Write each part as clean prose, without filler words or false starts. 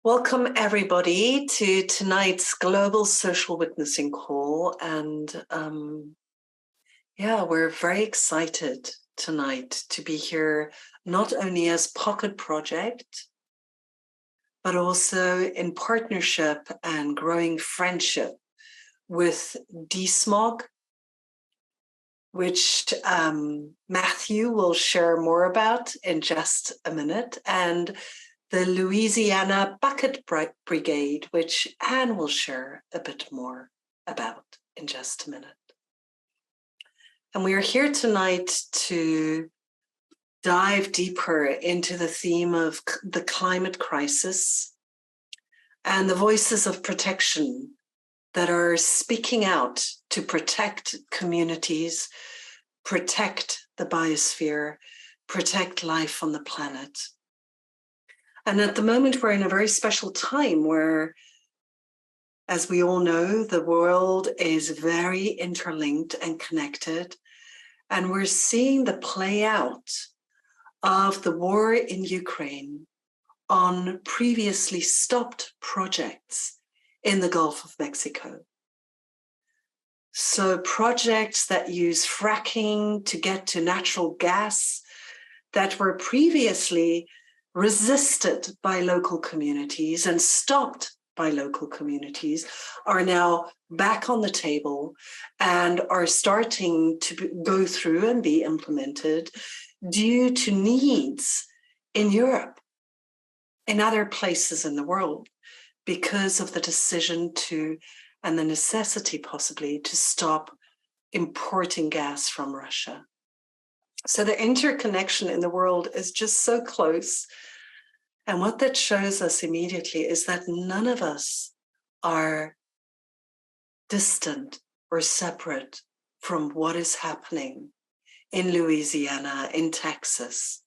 Welcome, everybody, to tonight's Global Social Witnessing Call. And we're very excited tonight to be here, not only as Pocket Project, but also in partnership and growing friendship with DSMOG, which Matthew will share more about in just a minute, and the Louisiana Bucket Brigade, which Anne will share a bit more about in just a minute. And we are here tonight to dive deeper into the theme of the climate crisis and the voices of protection that are speaking out to protect communities, protect the biosphere, protect life on the planet. And at the moment, we're in a very special time where, as we all know, the world is very interlinked and connected. And we're seeing the play out of the war in Ukraine on previously stopped projects in the Gulf of Mexico. So projects that use fracking to get to natural gas that were previously resisted by local communities and stopped by local communities are now back on the table and are starting to go through and be implemented due to needs in Europe, in other places in the world, because of the decision to, and the necessity possibly, to stop importing gas from Russia. So the interconnection in the world is just so close. And what that shows us immediately is that none of us are distant or separate from what is happening in Louisiana, in Texas,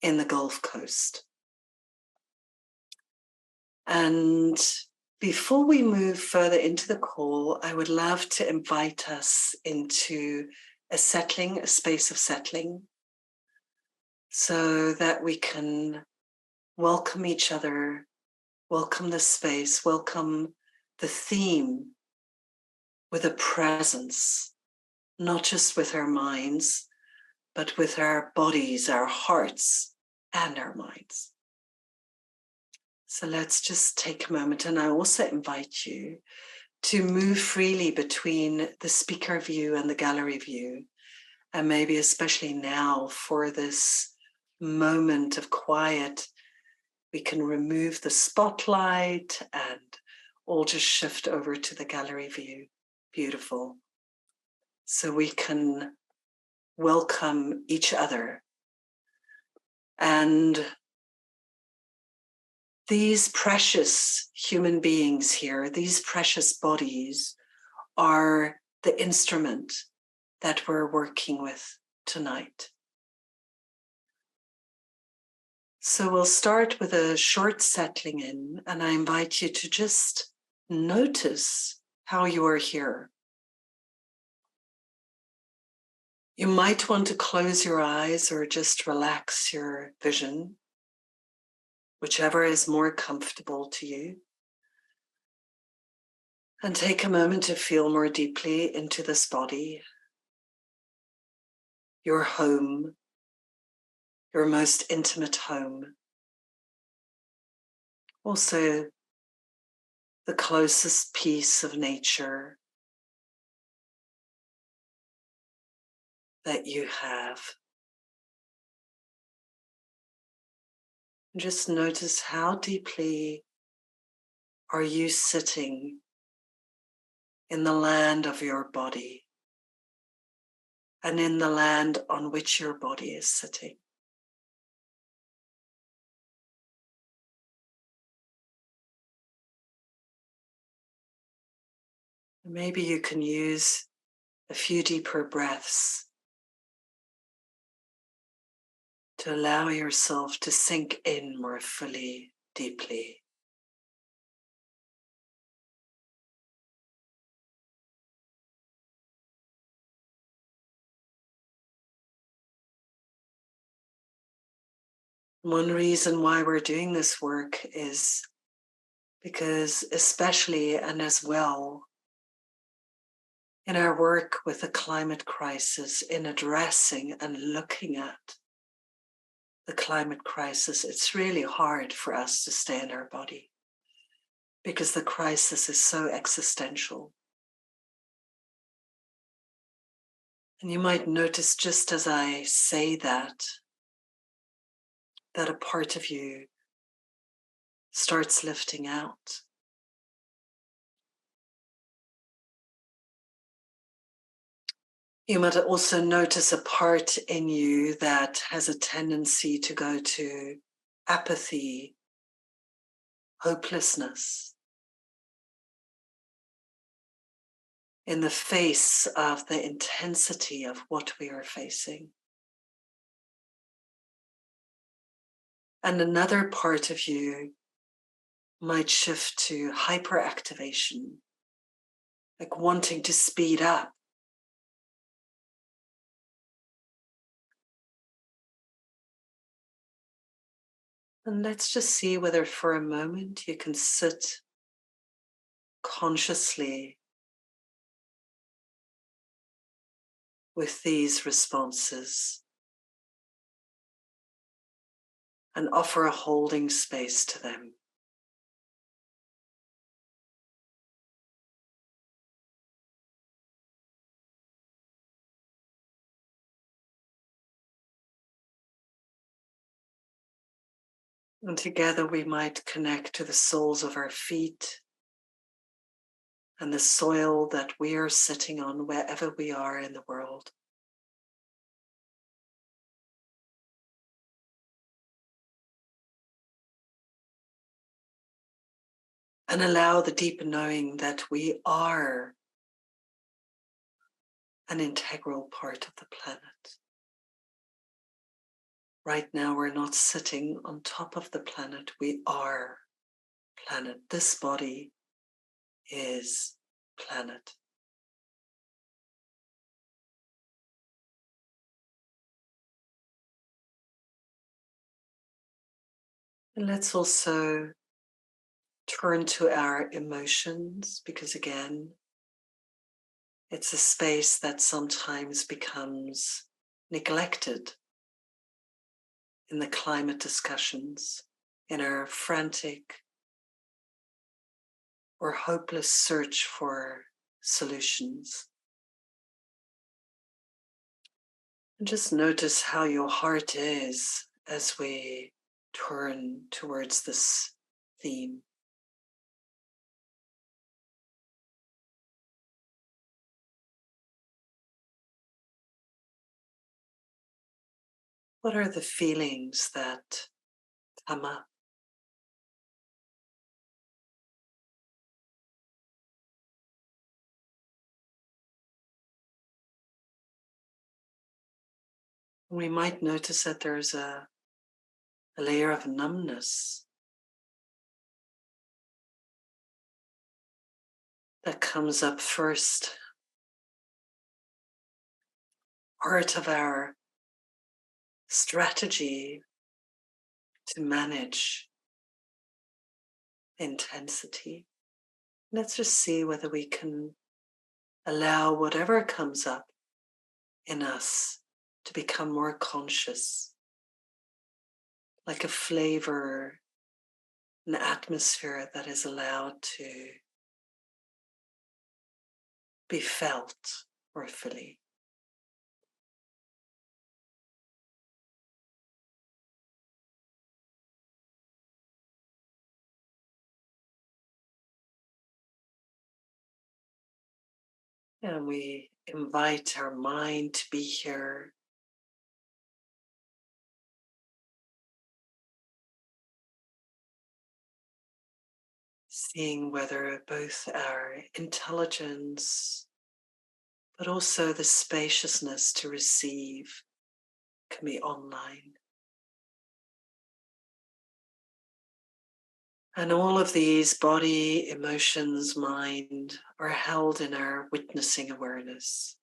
in the Gulf Coast. And before we move further into the call, I would love to invite us into a space of settling, so that we can welcome each other, welcome the space, welcome the theme with a presence, not just with our minds, but with our bodies, our hearts, and our minds. So let's just take a moment, and I also invite you to move freely between the speaker view and the gallery view, and maybe especially now for this moment of quiet, we can remove the spotlight and all just shift over to the gallery view. Beautiful. So we can welcome each other. And these precious human beings here, these precious bodies, are the instrument that we're working with tonight. So we'll start with a short settling in, and I invite you to just notice how you are here. You might want to close your eyes or just relax your vision, whichever is more comfortable to you. And take a moment to feel more deeply into this body, your home, your most intimate home. Also, the closest piece of nature that you have. And just notice how deeply are you sitting in the land of your body and in the land on which your body is sitting. Maybe you can use a few deeper breaths to allow yourself to sink in more fully, deeply. One reason why we're doing this work is because especially and as well in our work with the climate crisis, in addressing and looking at the climate crisis, it's really hard for us to stay in our body because the crisis is so existential. And you might notice just as I say that a part of you starts lifting out. You might also notice a part in you that has a tendency to go to apathy, hopelessness, in the face of the intensity of what we are facing. And another part of you might shift to hyperactivation, like wanting to speed up. And let's just see whether for a moment you can sit consciously with these responses and offer a holding space to them. And together we might connect to the soles of our feet and the soil that we are sitting on wherever we are in the world. And allow the deep knowing that we are an integral part of the planet. Right now, we're not sitting on top of the planet. We are planet. This body is planet. And let's also turn to our emotions, because again, it's a space that sometimes becomes neglected in the climate discussions, in our frantic or hopeless search for solutions. And just notice how your heart is as we turn towards this theme. What are the feelings that come up? We might notice that there's a layer of numbness that comes up first. Part of our strategy to manage intensity. Let's just see whether we can allow whatever comes up in us to become more conscious, like a flavor, an atmosphere that is allowed to be felt more fully. And we invite our mind to be here, seeing whether both our intelligence, but also the spaciousness to receive, can be online. And all of these body, emotions, mind are held in our witnessing awareness.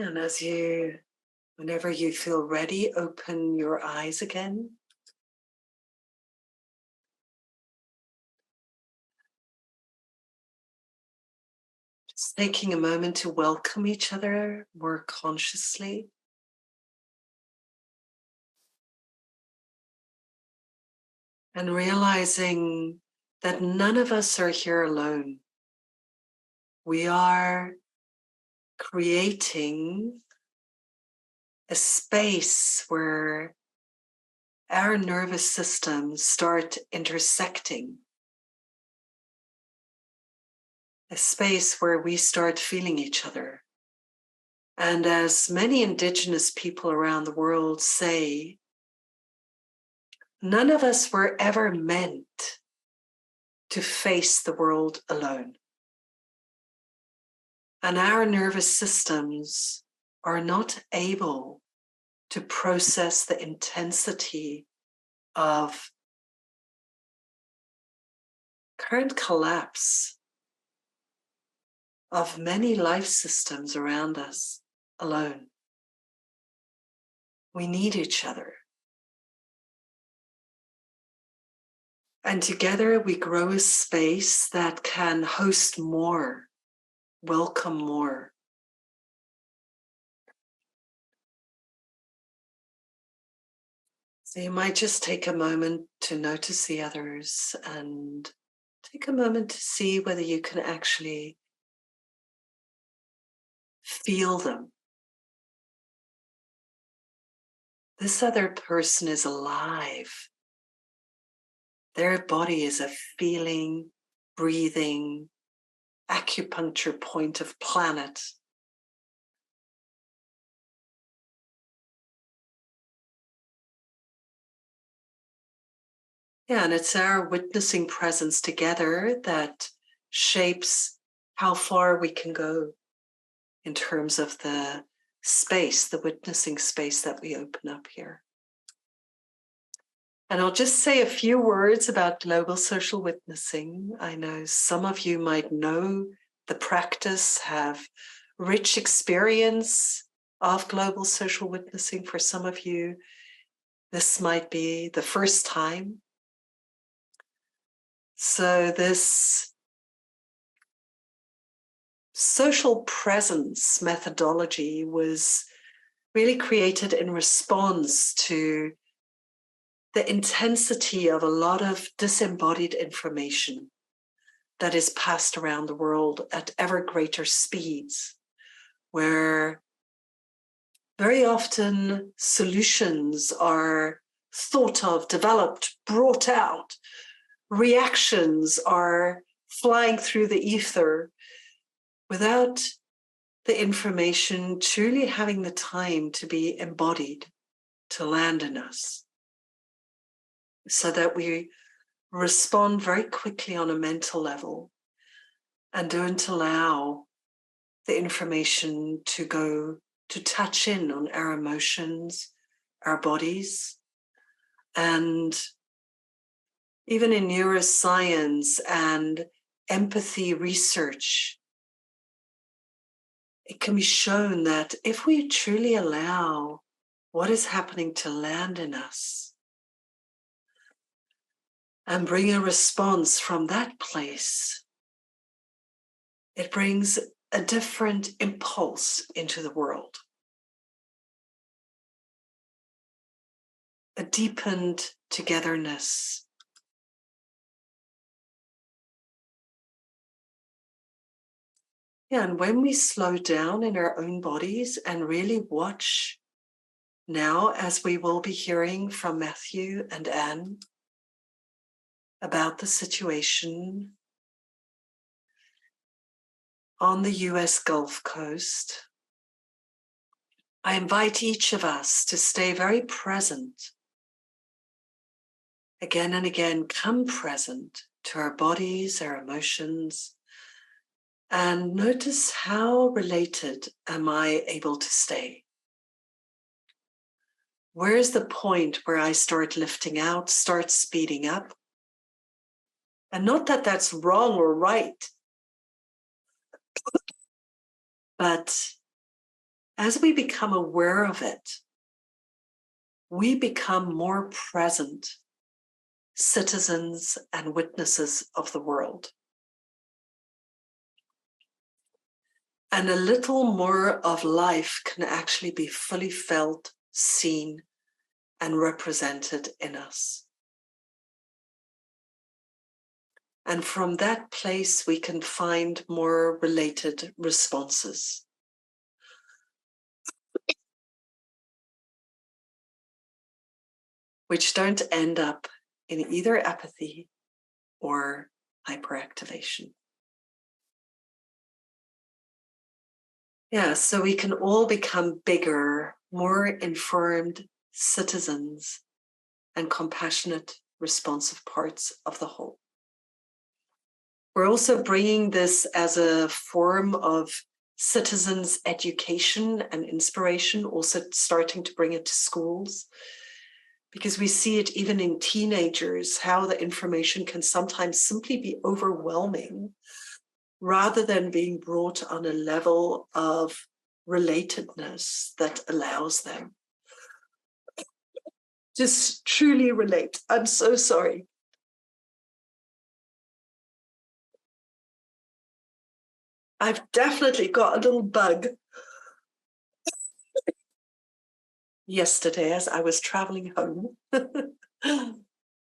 And whenever you feel ready, open your eyes again. Just taking a moment to welcome each other more consciously. And realizing that none of us are here alone. We are creating a space where our nervous systems start intersecting, a space where we start feeling each other. And as many Indigenous people around the world say, none of us were ever meant to face the world alone. And our nervous systems are not able to process the intensity of current collapse of many life systems around us alone. We need each other. And together we grow a space that can host more, welcome more. So you might just take a moment to notice the others and take a moment to see whether you can actually feel them. This other person is alive. Their body is a feeling, breathing, acupuncture point of planet. Yeah, and it's our witnessing presence together that shapes how far we can go in terms of the space, the witnessing space that we open up here. And I'll just say a few words about global social witnessing. I know some of you might know the practice, have rich experience of global social witnessing. For some of you, this might be the first time. So this social presence methodology was really created in response to the intensity of a lot of disembodied information that is passed around the world at ever greater speeds, where very often solutions are thought of, developed, brought out, reactions are flying through the ether without the information truly having the time to be embodied, to land in us, so that we respond very quickly on a mental level and don't allow the information to go to touch in on our emotions, our bodies. And even in neuroscience and empathy research, it can be shown that if we truly allow what is happening to land in us and bring a response from that place, it brings a different impulse into the world, a deepened togetherness. Yeah, and when we slow down in our own bodies and really watch now, as we will be hearing from Matthew and Anne about the situation on the US Gulf Coast, I invite each of us to stay very present. Again and again, come present to our bodies, our emotions, and notice how related am I able to stay? Where's the point where I start lifting out, start speeding up? And not that that's wrong or right, but as we become aware of it, we become more present citizens and witnesses of the world. And a little more of life can actually be fully felt, seen, and represented in us. And from that place, we can find more related responses. Which don't end up in either apathy or hyperactivation. Yeah, so we can all become bigger, more informed citizens and compassionate, responsive parts of the whole. We're also bringing this as a form of citizens' education and inspiration, also starting to bring it to schools, because we see it even in teenagers, how the information can sometimes simply be overwhelming rather than being brought on a level of relatedness that allows them just truly relate. I'm so sorry. I've definitely got a little bug yesterday as I was traveling home,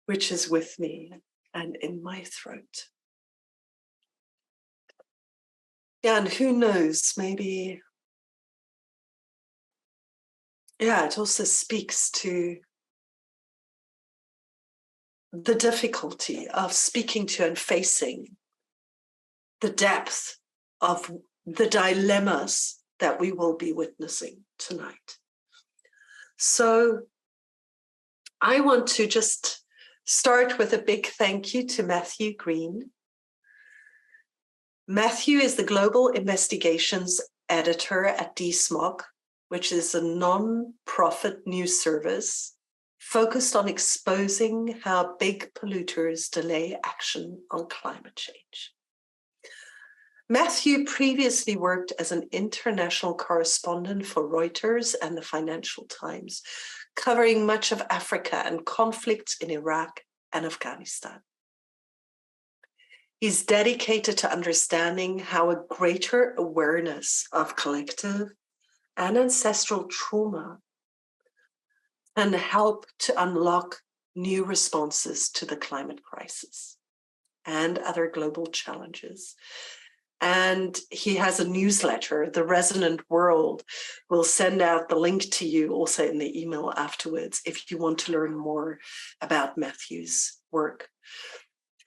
which is with me and in my throat. Yeah, and who knows, maybe, yeah, it also speaks to the difficulty of speaking to and facing the depth of the dilemmas that we will be witnessing tonight. So I want to just start with a big thank you to Matthew Green. Matthew is the Global Investigations Editor at DSMOC, which is a non-profit news service focused on exposing how big polluters delay action on climate change. Matthew previously worked as an international correspondent for Reuters and the Financial Times, covering much of Africa and conflicts in Iraq and Afghanistan. He's dedicated to understanding how a greater awareness of collective and ancestral trauma can help to unlock new responses to the climate crisis and other global challenges. And he has a newsletter, The Resonant World. We'll send out the link to you also in the email afterwards if you want to learn more about Matthew's work.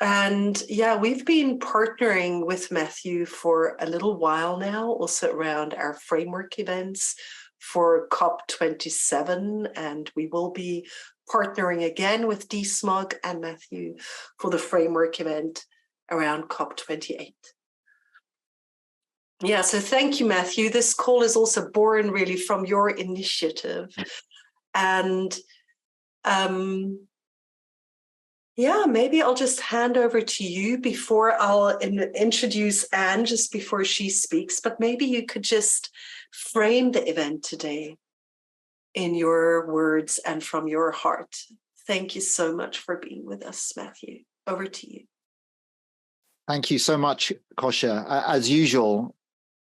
And yeah, we've been partnering with Matthew for a little while now, also around our framework events for COP27. And we will be partnering again with DSMOG and Matthew for the framework event around COP28. Yeah, so thank you, Matthew. This call is also born really from your initiative. And yeah, maybe I'll just hand over to you before I'll introduce Anne just before she speaks, but maybe you could just frame the event today in your words and from your heart. Thank you so much for being with us, Matthew. Over to you. Thank you so much, Kosha. As usual,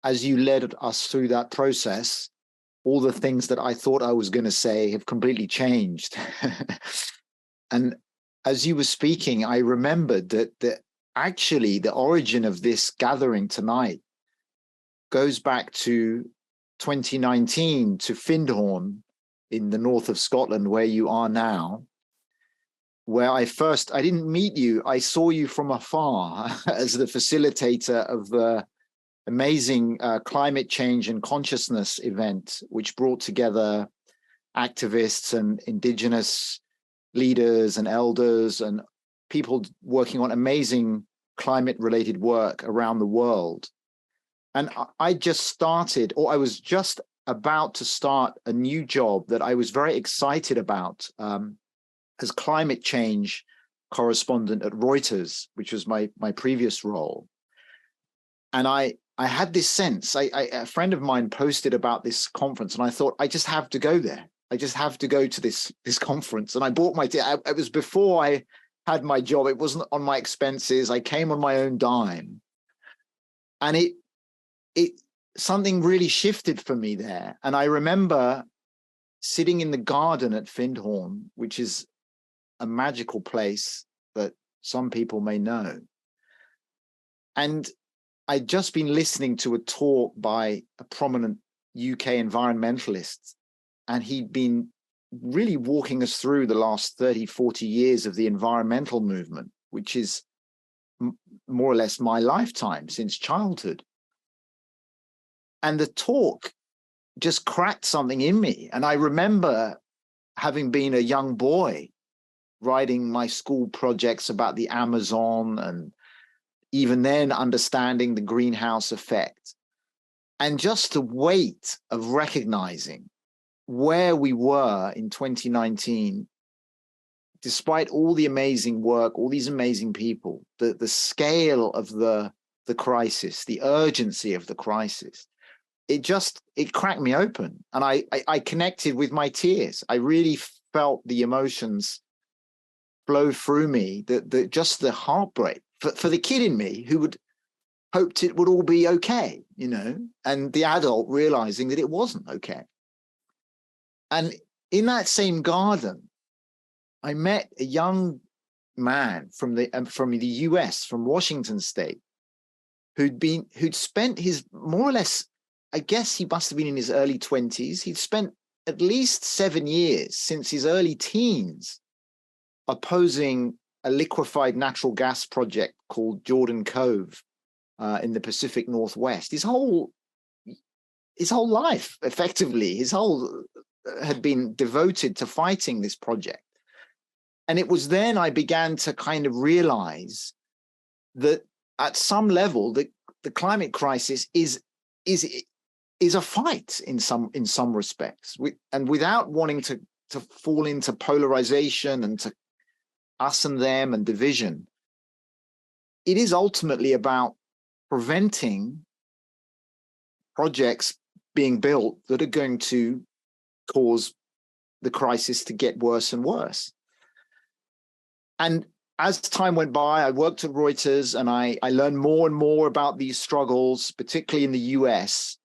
as you led us through that process, all the things that I thought I was going to say have completely changed. And as you were speaking, I remembered that actually the origin of this gathering tonight goes back to 2019 to Findhorn in the north of Scotland, where you are now, where I didn't meet you, I saw you from afar as the facilitator of the amazing climate change and consciousness event, which brought together activists and indigenous leaders and elders and people working on amazing climate-related work around the world. And I was just about to start a new job that I was very excited about as climate change correspondent at Reuters, which was my previous role. And I I had this sense, a friend of mine posted about this conference, and I thought, I just have to go there. I just have to go to this conference. And I bought my ticket. It was before I had my job. It wasn't on my expenses. I came on my own dime. And something really shifted for me there. And I remember sitting in the garden at Findhorn, which is a magical place that some people may know. And I'd just been listening to a talk by a prominent UK environmentalist, and he'd been really walking us through the last 30, 40 years of the environmental movement, which is more or less my lifetime since childhood. And the talk just cracked something in me. And I remember having been a young boy writing my school projects about the Amazon, and even then understanding the greenhouse effect. And just the weight of recognizing where we were in 2019, despite all the amazing work, all these amazing people, the scale of the crisis, the urgency of the crisis, it cracked me open. And I connected with my tears. I really felt the emotions flow through me, just the heartbreak for the kid in me who hoped it would all be okay, and the adult realizing that it wasn't okay. And in that same garden, I met a young man from the US, from Washington State, who'd spent his more or less, I guess he must have been in his early 20s. He'd spent at least 7 years since his early teens opposing a liquefied natural gas project called Jordan Cove in the Pacific Northwest. His whole life, effectively, had been devoted to fighting this project. And it was then I began to kind of realize that at some level, the climate crisis is a fight in some respects, and without wanting to fall into polarization and to us and them and division, it is ultimately about preventing projects being built that are going to cause the crisis to get worse and worse. And as time went by, I worked at Reuters, and I learned more and more about these struggles, particularly in the US.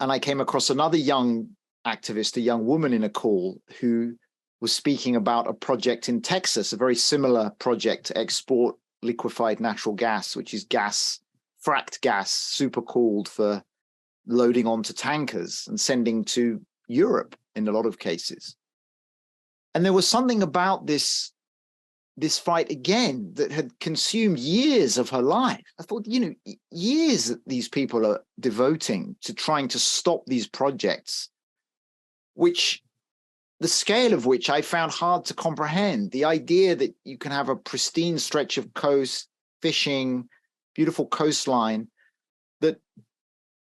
And I came across another young activist, a young woman in a call, who was speaking about a project in Texas, a very similar project to export liquefied natural gas, which is fracked gas, supercooled for loading onto tankers and sending to Europe in a lot of cases. And there was something about this fight again that had consumed years of her life. I thought, years that these people are devoting to trying to stop these projects, the scale of which I found hard to comprehend. The idea that you can have a pristine stretch of coast, fishing, beautiful coastline, that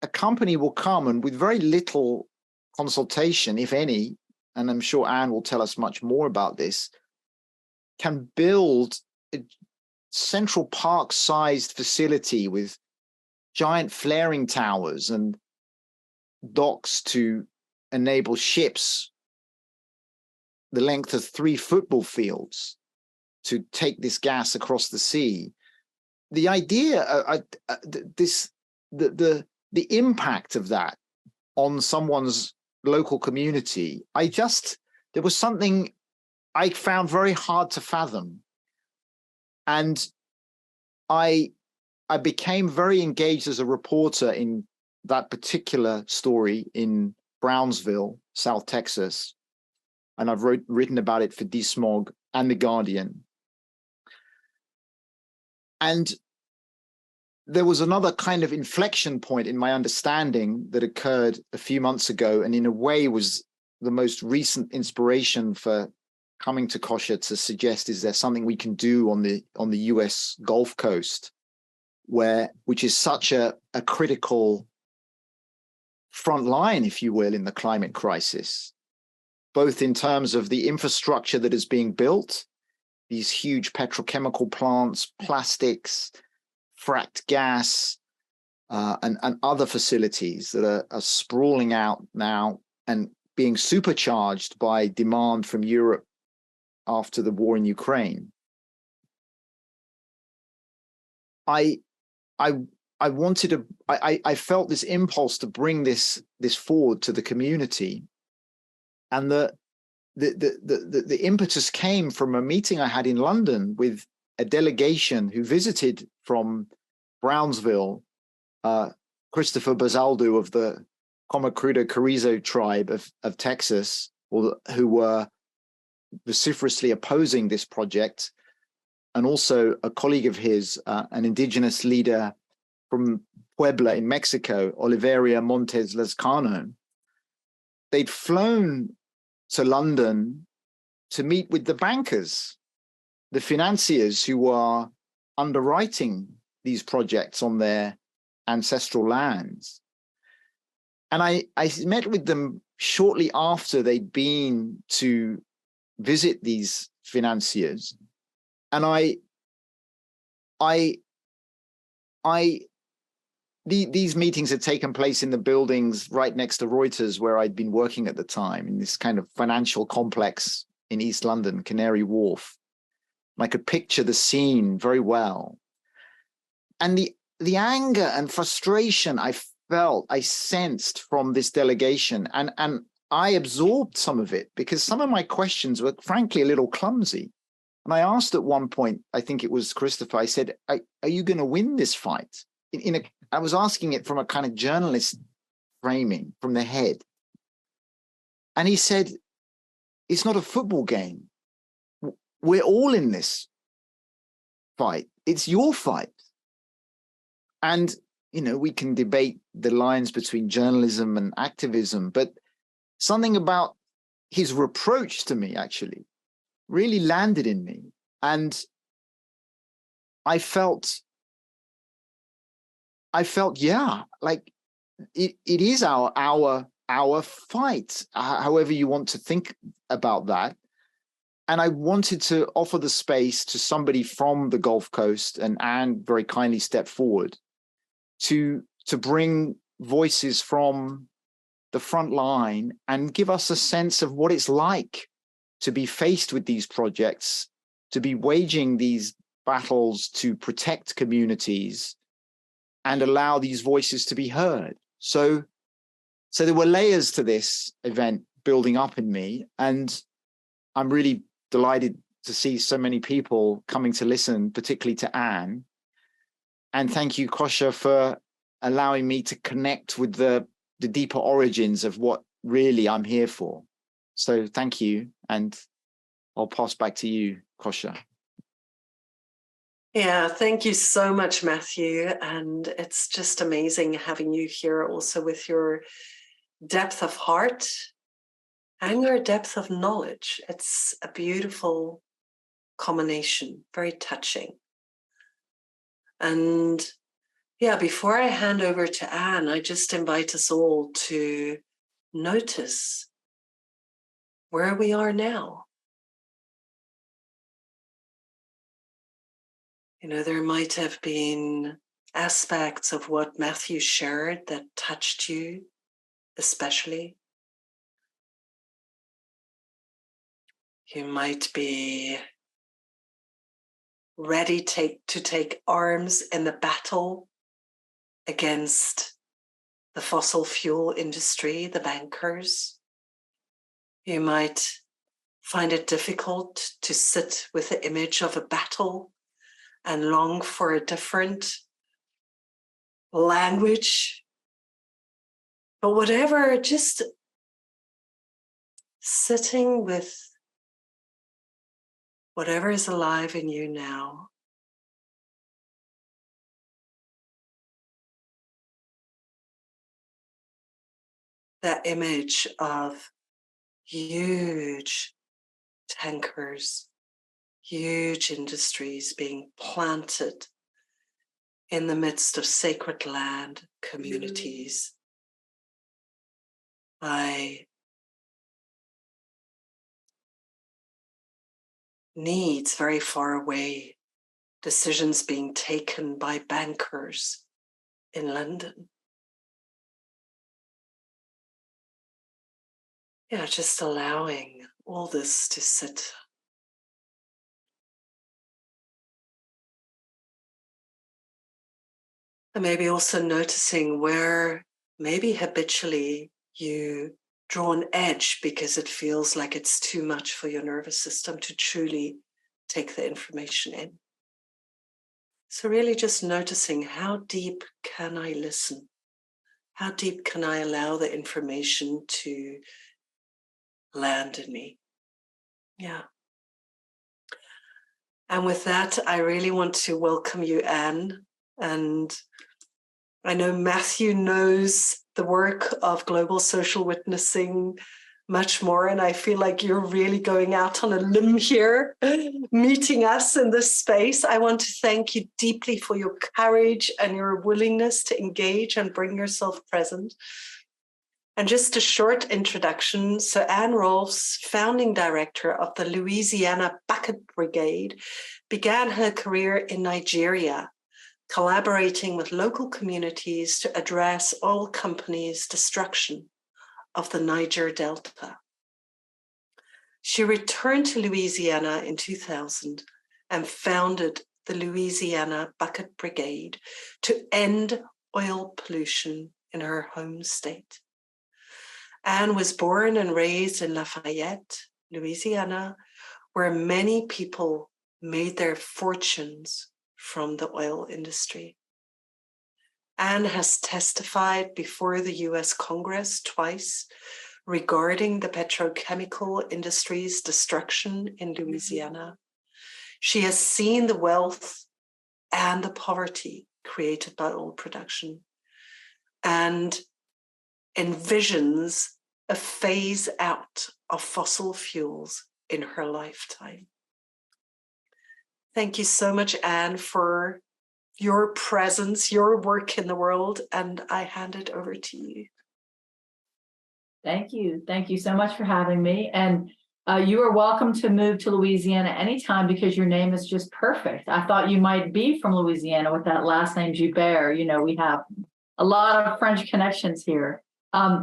a company will come and with very little consultation, if any, and I'm sure Anne will tell us much more about this, can build a Central Park-sized facility with giant flaring towers and docks to enable ships the length of 3 football fields to take this gas across the sea. The idea, the impact of that on someone's local community, there was something I found very hard to fathom. And I became very engaged as a reporter in that particular story in Brownsville, South Texas. And I've written about it for DeSmog and The Guardian. And there was another kind of inflection point in my understanding that occurred a few months ago, and in a way was the most recent inspiration for coming to Kosha to suggest, is there something we can do on the US Gulf Coast, which is such a critical front line, if you will, in the climate crisis, both in terms of the infrastructure that is being built, these huge petrochemical plants, plastics, fracked gas, and other facilities that are sprawling out now and being supercharged by demand from Europe after the war in Ukraine. I wanted to. I felt this impulse to bring this forward to the community, and the impetus came from a meeting I had in London with a delegation who visited from Brownsville, Christopher Bazaldu of the Comacruda Carrizo tribe of Texas, who were vociferously opposing this project, and also a colleague of his, an indigenous leader from Puebla in Mexico, Oliveria Montes Lazcano. They'd flown to London to meet with the bankers, the financiers who are underwriting these projects on their ancestral lands. And I met with them shortly after they'd been to visit these financiers. And these meetings had taken place in the buildings right next to Reuters, where I'd been working at the time, in this kind of financial complex in East London, Canary Wharf. And I could picture the scene very well. And the anger and frustration I felt, I sensed from this delegation, and I absorbed some of it because some of my questions were frankly a little clumsy. And I asked at one point, I think it was Christopher, I said, are you going to win this fight? I was asking it from a kind of journalist framing, from the head. And he said, it's not a football game. We're all in this fight. It's your fight. And, we can debate the lines between journalism and activism, but something about his reproach to me actually really landed in me. And I felt, yeah, like it is our fight, however you want to think about that. And I wanted to offer the space to somebody from the Gulf Coast, and Anne very kindly stepped forward to bring voices from the front line and give us a sense of what it's like to be faced with these projects, to be waging these battles to protect communities and allow these voices to be heard. So there were layers to this event building up in me, and I'm really delighted to see so many people coming to listen, particularly to Anne. And thank you, Kosha, for allowing me to connect with the deeper origins of what really I'm here for. So thank you, and I'll pass back to you, Kosha. Yeah, thank you so much, Matthew. And it's just amazing having you here also with your depth of heart and your depth of knowledge. It's a beautiful combination, very touching. And yeah, before I hand over to Anne, I just invite us all to notice where we are now. There might have been aspects of what Matthew shared that touched you, especially. You might be ready to take arms in the battle against the fossil fuel industry, the bankers. You might find it difficult to sit with the image of a battle and long for a different language. But whatever, just sitting with whatever is alive in you now. That image of huge tankers, huge industries being planted in the midst of sacred land communities by needs very far away, decisions being taken by bankers in London. Yeah, just allowing all this to sit. And maybe also noticing where maybe habitually you draw an edge because it feels like it's too much for your nervous system to truly take the information in. So really just noticing, how deep can I listen? How deep can I allow the information to land in me? Yeah. And with that, I really want to welcome you, Anne. And I know Matthew knows the work of global social witnessing much more. And I feel like you're really going out on a limb here, meeting us in this space. I want to thank you deeply for your courage and your willingness to engage and bring yourself present. And just a short introduction. So Anne Rolfes, founding director of the Louisiana Bucket Brigade, began her career in Nigeria, collaborating with local communities to address oil companies' destruction of the Niger Delta. She returned to Louisiana in 2000 and founded the Louisiana Bucket Brigade to end oil pollution in her home state. Anne was born and raised in Lafayette, Louisiana, where many people made their fortunes from the oil industry. Anne has testified before the US Congress twice regarding the petrochemical industry's destruction in Louisiana. She has seen the wealth and the poverty created by oil production and envisions a phase out of fossil fuels in her lifetime. Thank you so much, Anne, for your presence, your work in the world, and I hand it over to you. Thank you. Thank you so much for having me. And you are welcome to move to Louisiana anytime because your name is just perfect. I thought you might be from Louisiana with that last name, Joubert. You know, we have a lot of French connections here.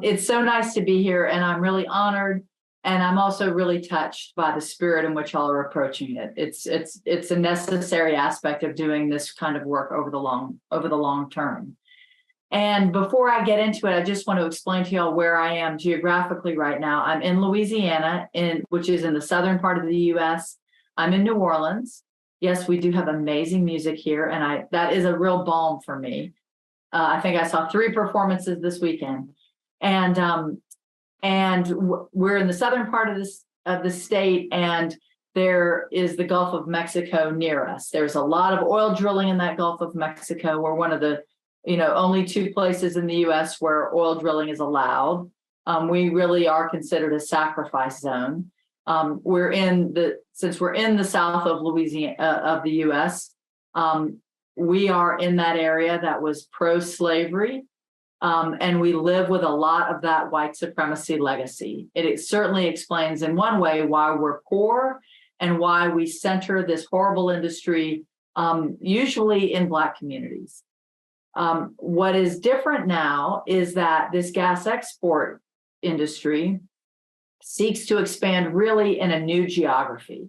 It's so nice to be here, and I'm really honored. And I'm also really touched by the spirit in which y'all are approaching it. It's a necessary aspect of doing this kind of work over the long term. And before I get into it, I just want to explain to y'all where I am geographically right now. I'm in Louisiana, which is in the southern part of the U.S. I'm in New Orleans. Yes, we do have amazing music here, and that is a real balm for me. I think I saw 3 performances this weekend, and we're in the southern part of the state, and there is the Gulf of Mexico near us. There's a lot of oil drilling in that Gulf of Mexico. We're one of the only 2 places in the U.S. where oil drilling is allowed. We really are considered a sacrifice zone. Since we're in the south of Louisiana of the U.S., we are in that area that was pro-slavery, and we live with a lot of that white supremacy legacy. It certainly explains in one way why we're poor and why we center this horrible industry, usually in Black communities. What is different now is that this gas export industry seeks to expand really in a new geography.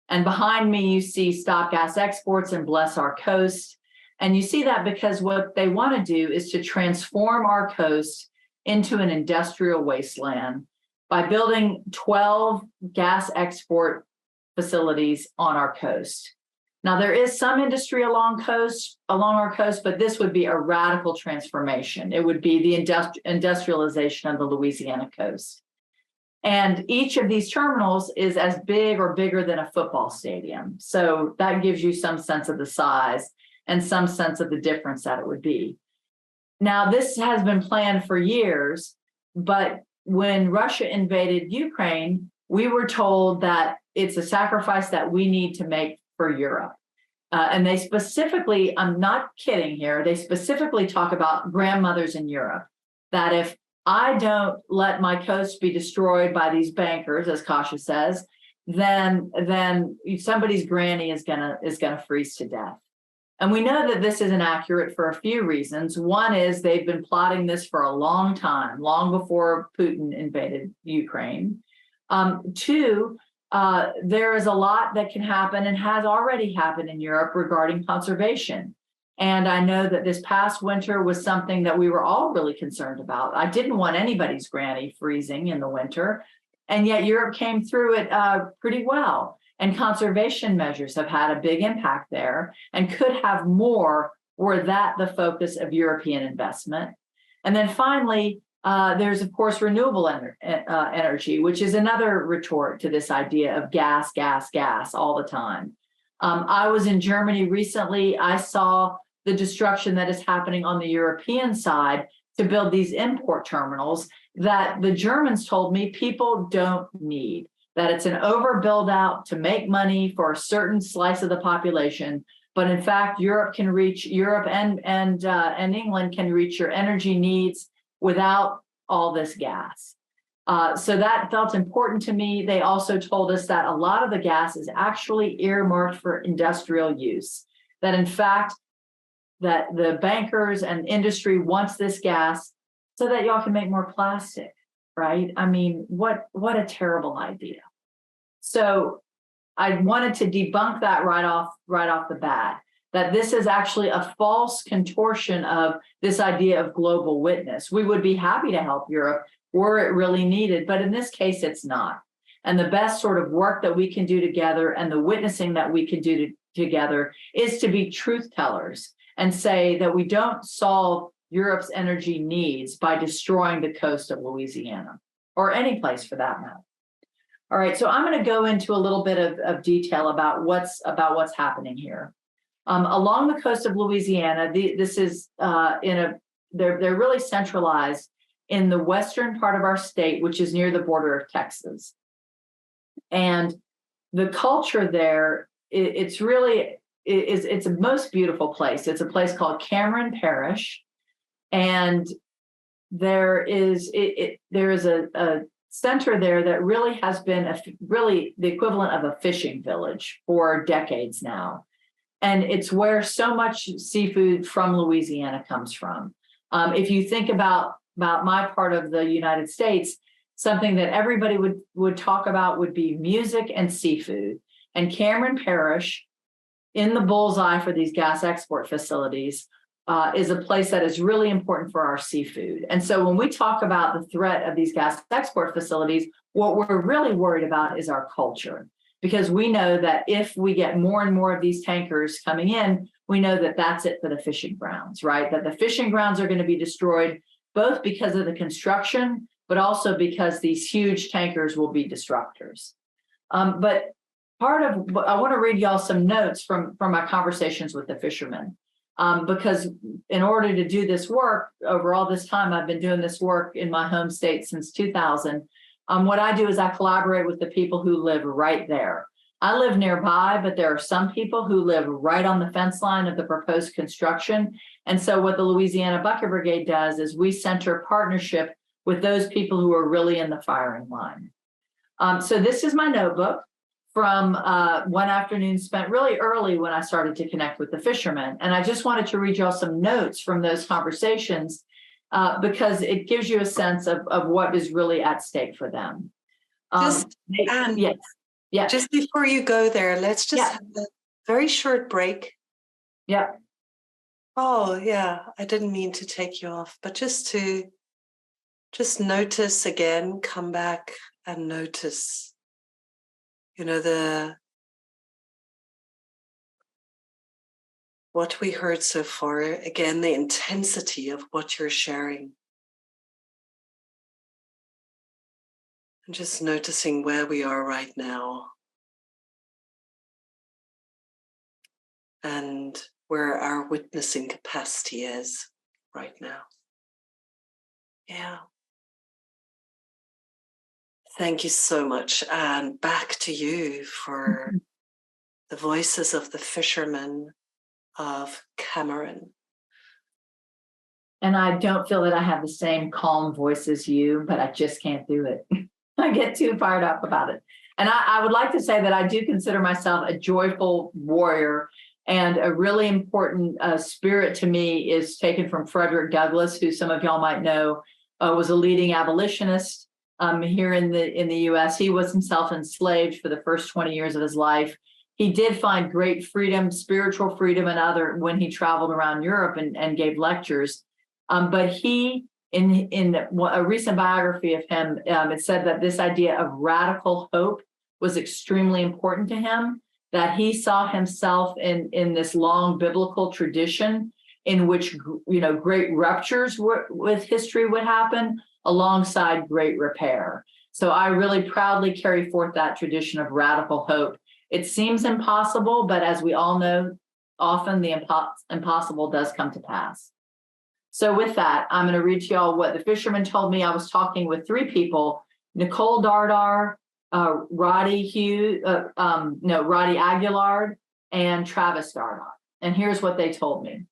And behind me, you see Stop Gas Exports and Bless Our Coast. And you see that because what they want to do is to transform our coast into an industrial wasteland by building 12 gas export facilities on our coast. Now, there is some industry along our coast, but this would be a radical transformation. It would be the industrialization of the Louisiana coast. And each of these terminals is as big or bigger than a football stadium. So that gives you some sense of the size and some sense of the difference that it would be. Now, this has been planned for years, but when Russia invaded Ukraine, we were told that it's a sacrifice that we need to make for Europe. And they specifically, I'm not kidding here, they specifically talk about grandmothers in Europe, that if I don't let my coast be destroyed by these bankers, as Kosha says, then somebody's granny is gonna freeze to death. And we know that this is inaccurate for a few reasons. One is they've been plotting this for a long time, long before Putin invaded Ukraine. Two, there is a lot that can happen and has already happened in Europe regarding conservation. And I know that this past winter was something that we were all really concerned about. I didn't want anybody's granny freezing in the winter, and yet Europe came through it pretty well. And conservation measures have had a big impact there and could have more were that the focus of European investment. And then finally, there's, of course, renewable energy, which is another retort to this idea of gas, gas, gas all the time. I was in Germany recently. I saw the destruction that is happening on the European side to build these import terminals that the Germans told me people don't need, that it's an over build out to make money for a certain slice of the population. But in fact, Europe and England can reach your energy needs without all this gas. So that felt important to me. They also told us that a lot of the gas is actually earmarked for industrial use, that in fact, that the bankers and industry wants this gas so that y'all can make more plastic, right? I mean, what a terrible idea. So I wanted to debunk that right off the bat, that this is actually a false contortion of this idea of global witness. We would be happy to help Europe were it really needed, but in this case, it's not. And the best sort of work that we can do together and the witnessing that we can do together is to be truth tellers and say that we don't solve Europe's energy needs by destroying the coast of Louisiana or any place for that matter. All right, so I'm going to go into a little bit of detail about what's happening here. Along the coast of Louisiana, this is they're really centralized in the western part of our state, which is near the border of Texas. And the culture there, it's a most beautiful place. It's a place called Cameron Parish, and there is a center there that really has been really the equivalent of a fishing village for decades now. And it's where so much seafood from Louisiana comes from. If you think about my part of the United States, something that everybody would talk about would be music and seafood. And Cameron Parish, in the bullseye for these gas export facilities, is a place that is really important for our seafood. And so when we talk about the threat of these gas export facilities, what we're really worried about is our culture. Because we know that if we get more and more of these tankers coming in, we know that that's it for the fishing grounds, right? That the fishing grounds are going to be destroyed, both because of the construction, but also because these huge tankers will be disruptors. But part of, I want to read y'all some notes from my conversations with the fishermen. Because in order to do this work, over all this time, I've been doing this work in my home state since 2000. What I do is I collaborate with the people who live right there. I live nearby, but there are some people who live right on the fence line of the proposed construction. And so what the Louisiana Bucket Brigade does is we center partnership with those people who are really in the firing line. So this is my notebook from one afternoon spent really early when I started to connect with the fishermen. And I just wanted to read y'all some notes from those conversations because it gives you a sense of what is really at stake for them. Yes. Just before you go there, let's just have a very short break. Yeah. Oh, yeah. I didn't mean to take you off, but just notice again, come back and notice. You know, what we heard so far, again, the intensity of what you're sharing. And just noticing where we are right now. And where our witnessing capacity is right now. Yeah. Thank you so much. And back to you for the voices of the fishermen of Cameron. And I don't feel that I have the same calm voice as you, but I just can't do it. I get too fired up about it. And I would like to say that I do consider myself a joyful warrior And a really important spirit to me is taken from Frederick Douglass, who some of y'all might know was a leading abolitionist here in the U.S. He was himself enslaved for the first 20 years of his life. He did find great freedom, spiritual freedom, and other when he traveled around Europe and gave lectures. But he, in a recent biography of him, it said that this idea of radical hope was extremely important to him, that he saw himself in this long biblical tradition in which, great ruptures with history would happen alongside great repair. So I really proudly carry forth that tradition of radical hope. It seems impossible, but as we all know, often the impossible does come to pass. So with that, I'm going to read to y'all what the fisherman told me. I was talking with three people, Nicole Dardar, Roddy Aguilard, and Travis Dardar. And here's what they told me.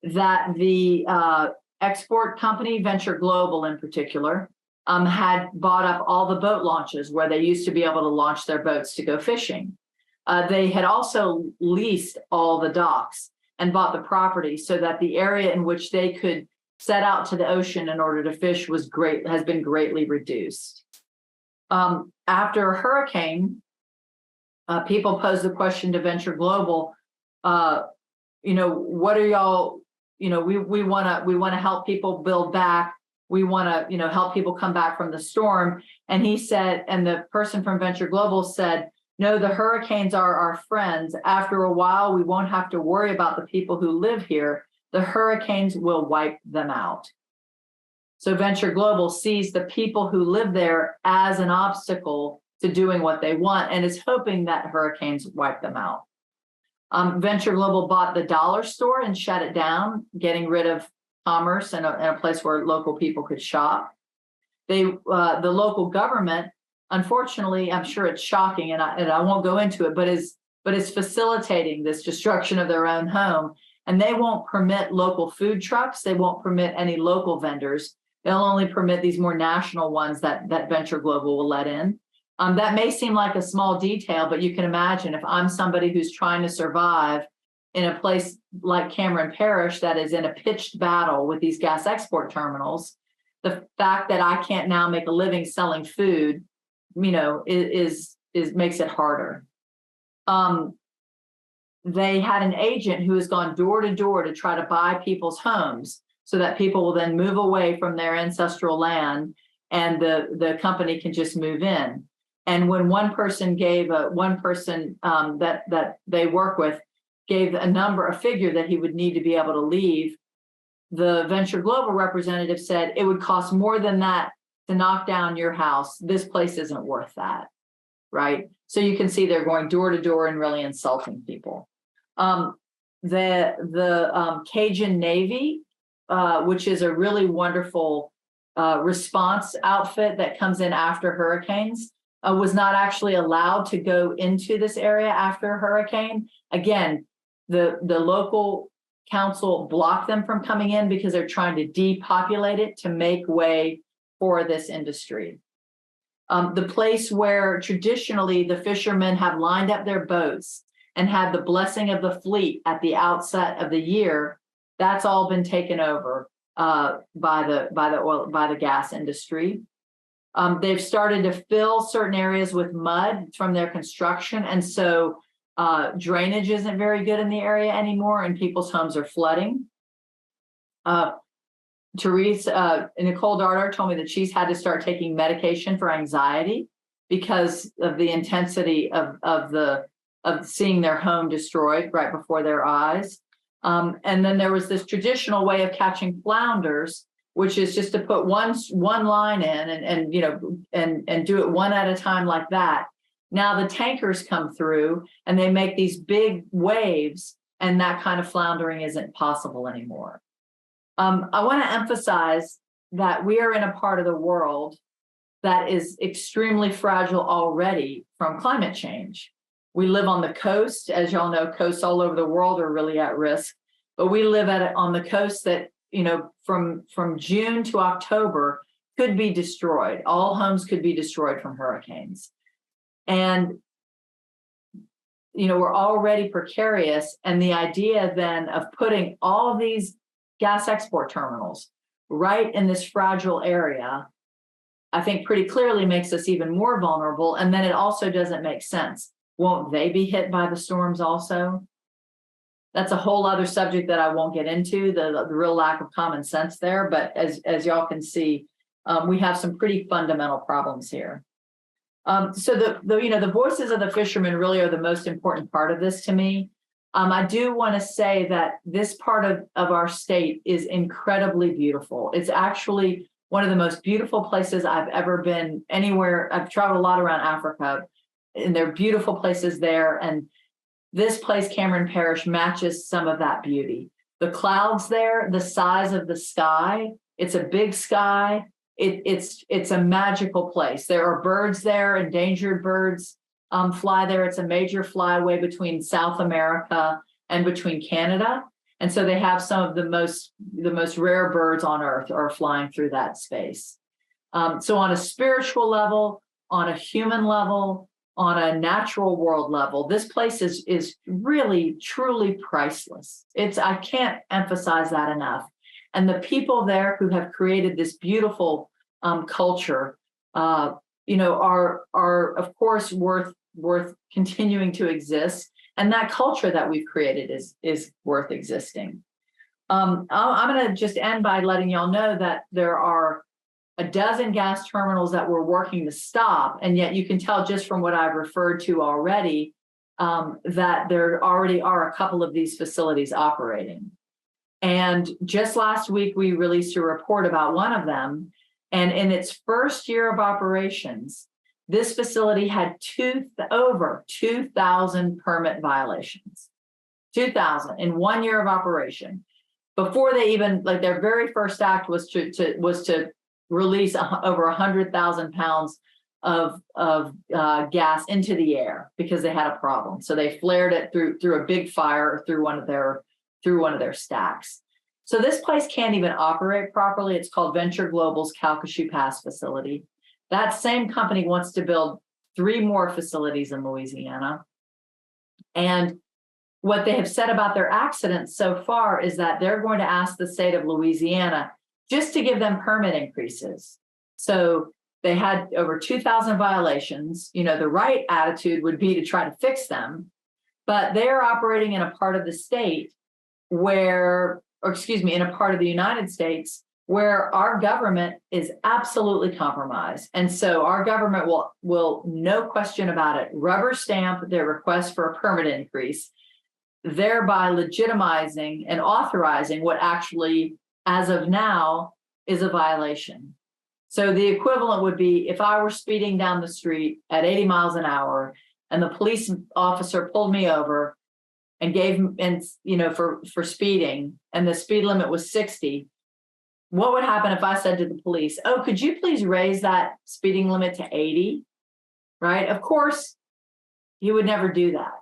That the export company, Venture Global in particular, had bought up all the boat launches where they used to be able to launch their boats to go fishing. They had also leased all the docks and bought the property so that the area in which they could set out to the ocean in order to fish has been greatly reduced. After a hurricane, people posed the question to Venture Global, what are y'all, we want to help people build back. We want to, help people come back from the storm. And he said, and the person from Venture Global said, no, the hurricanes are our friends. After a while, we won't have to worry about the people who live here. The hurricanes will wipe them out. So Venture Global sees the people who live there as an obstacle to doing what they want and is hoping that hurricanes wipe them out. Venture Global bought the dollar store and shut it down, getting rid of commerce and a place where local people could shop. The local government, unfortunately, I'm sure it's shocking, and I won't go into it, but is facilitating this destruction of their own home. And they won't permit local food trucks. They won't permit any local vendors. They'll only permit these more national ones that Venture Global will let in. That may seem like a small detail, but you can imagine if I'm somebody who's trying to survive in a place like Cameron Parish that is in a pitched battle with these gas export terminals, the fact that I can't now make a living selling food, is makes it harder. They had an agent who has gone door to door to try to buy people's homes so that people will then move away from their ancestral land and the company can just move in. And when one person that they work with gave a figure that he would need to be able to leave, the Venture Global representative said it would cost more than that to knock down your house. This place isn't worth that, right? So you can see they're going door to door and really insulting people. The Cajun Navy, which is a really wonderful response outfit that comes in after hurricanes, was not actually allowed to go into this area after a hurricane. Again, the local council blocked them from coming in because they're trying to depopulate it to make way for this industry. The place where traditionally the fishermen have lined up their boats and had the blessing of the fleet at the outset of the year, that's all been taken over by the gas industry. They've started to fill certain areas with mud from their construction, and so drainage isn't very good in the area anymore, and people's homes are flooding. Nicole Dardar told me that she's had to start taking medication for anxiety because of the intensity of seeing their home destroyed right before their eyes. And then there was this traditional way of catching flounders, which is just to put one line in and do it one at a time like that. Now the tankers come through and they make these big waves, and that kind of floundering isn't possible anymore. I want to emphasize that we are in a part of the world that is extremely fragile already from climate change. We live on the coast. As y'all know, coasts all over the world are really at risk, but we live on the coast that, from June to October could be destroyed. All homes could be destroyed from hurricanes. And, we're already precarious. And the idea then of putting all of these gas export terminals right in this fragile area, I think pretty clearly makes us even more vulnerable. And then it also doesn't make sense. Won't they be hit by the storms also? That's a whole other subject that I won't get into, the real lack of common sense there. But as y'all can see, we have some pretty fundamental problems here. So the voices of the fishermen really are the most important part of this to me. I do want to say that this part of our state is incredibly beautiful. It's actually one of the most beautiful places I've ever been anywhere. I've traveled a lot around Africa, and there are beautiful places there. And this place, Cameron Parish, matches some of that beauty. The clouds there, the size of the sky, it's a big sky. It's a magical place. There are birds there, endangered birds fly there. It's a major flyway between South America and between Canada. And so they have some of the most rare birds on earth are flying through that space. So on a spiritual level, on a human level, on a natural world level, this place is really, truly priceless. I can't emphasize that enough. And the people there who have created this beautiful culture, are of course worth continuing to exist. And that culture that we've created is worth existing. I'm going to just end by letting y'all know that there are a dozen gas terminals that we're working to stop, and yet you can tell just from what I've referred to already that there already are a couple of these facilities operating. And just last week, we released a report about one of them. And in its first year of operations, this facility had over 2,000 permit violations. 2,000 in 1 year of operation. Before they even, their very first act was to release over 100,000 pounds of gas into the air because they had a problem. So they flared it through a big fire through one of their stacks. So this place can't even operate properly. It's called Venture Global's Calcasieu Pass facility. That same company wants to build 3 more facilities in Louisiana. And what they have said about their accidents so far is that they're going to ask the state of Louisiana just to give them permit increases. So they had over 2,000 violations. The right attitude would be to try to fix them, but they're operating in a part of the state in a part of the United States where our government is absolutely compromised. And so our government will no question about it, rubber stamp their request for a permit increase, thereby legitimizing and authorizing what actually, as of now, is a violation. So the equivalent would be if I were speeding down the street at 80 miles an hour and the police officer pulled me over and for speeding, and the speed limit was 60, what would happen if I said to the police, "Oh, could you please raise that speeding limit to 80?" Right? Of course, he would never do that.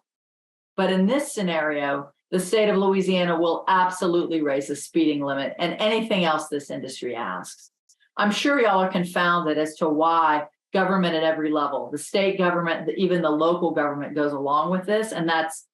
But in this scenario, the state of Louisiana will absolutely raise the speeding limit and anything else this industry asks. I'm sure y'all are confounded as to why government at every level, the state government, even the local government goes along with this. And that's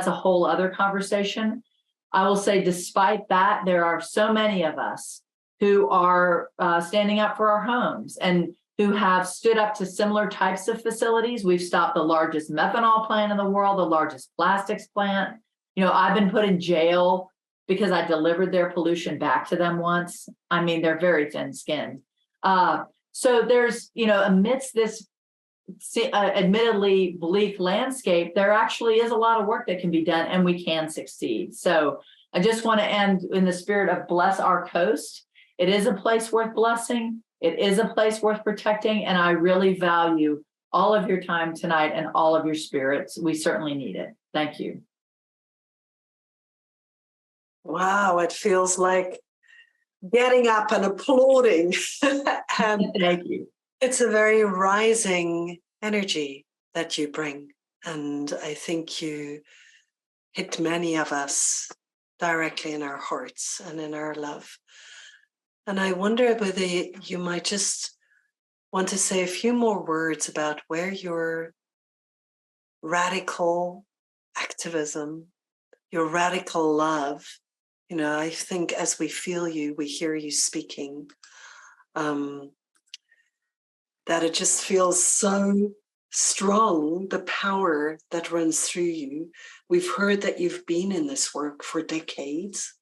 a whole other conversation. I will say, despite that, there are so many of us who are standing up for our homes and who have stood up to similar types of facilities. We've stopped the largest methanol plant in the world, the largest plastics plant. I've been put in jail because I delivered their pollution back to them once. I mean, they're very thin-skinned. So there's, amidst this admittedly bleak landscape, there actually is a lot of work that can be done and we can succeed. So I just want to end in the spirit of bless our coast. It is a place worth blessing. It is a place worth protecting. And I really value all of your time tonight and all of your spirits. We certainly need it. Thank you. Wow, it feels like getting up and applauding. Thank you. It's a very rising energy that you bring. And I think you hit many of us directly in our hearts and in our love. And I wonder whether you might just want to say a few more words about where your radical activism, your radical love. You know, I think as we feel you, we hear you speaking, that it just feels so strong, the power that runs through you. We've heard that you've been in this work for decades.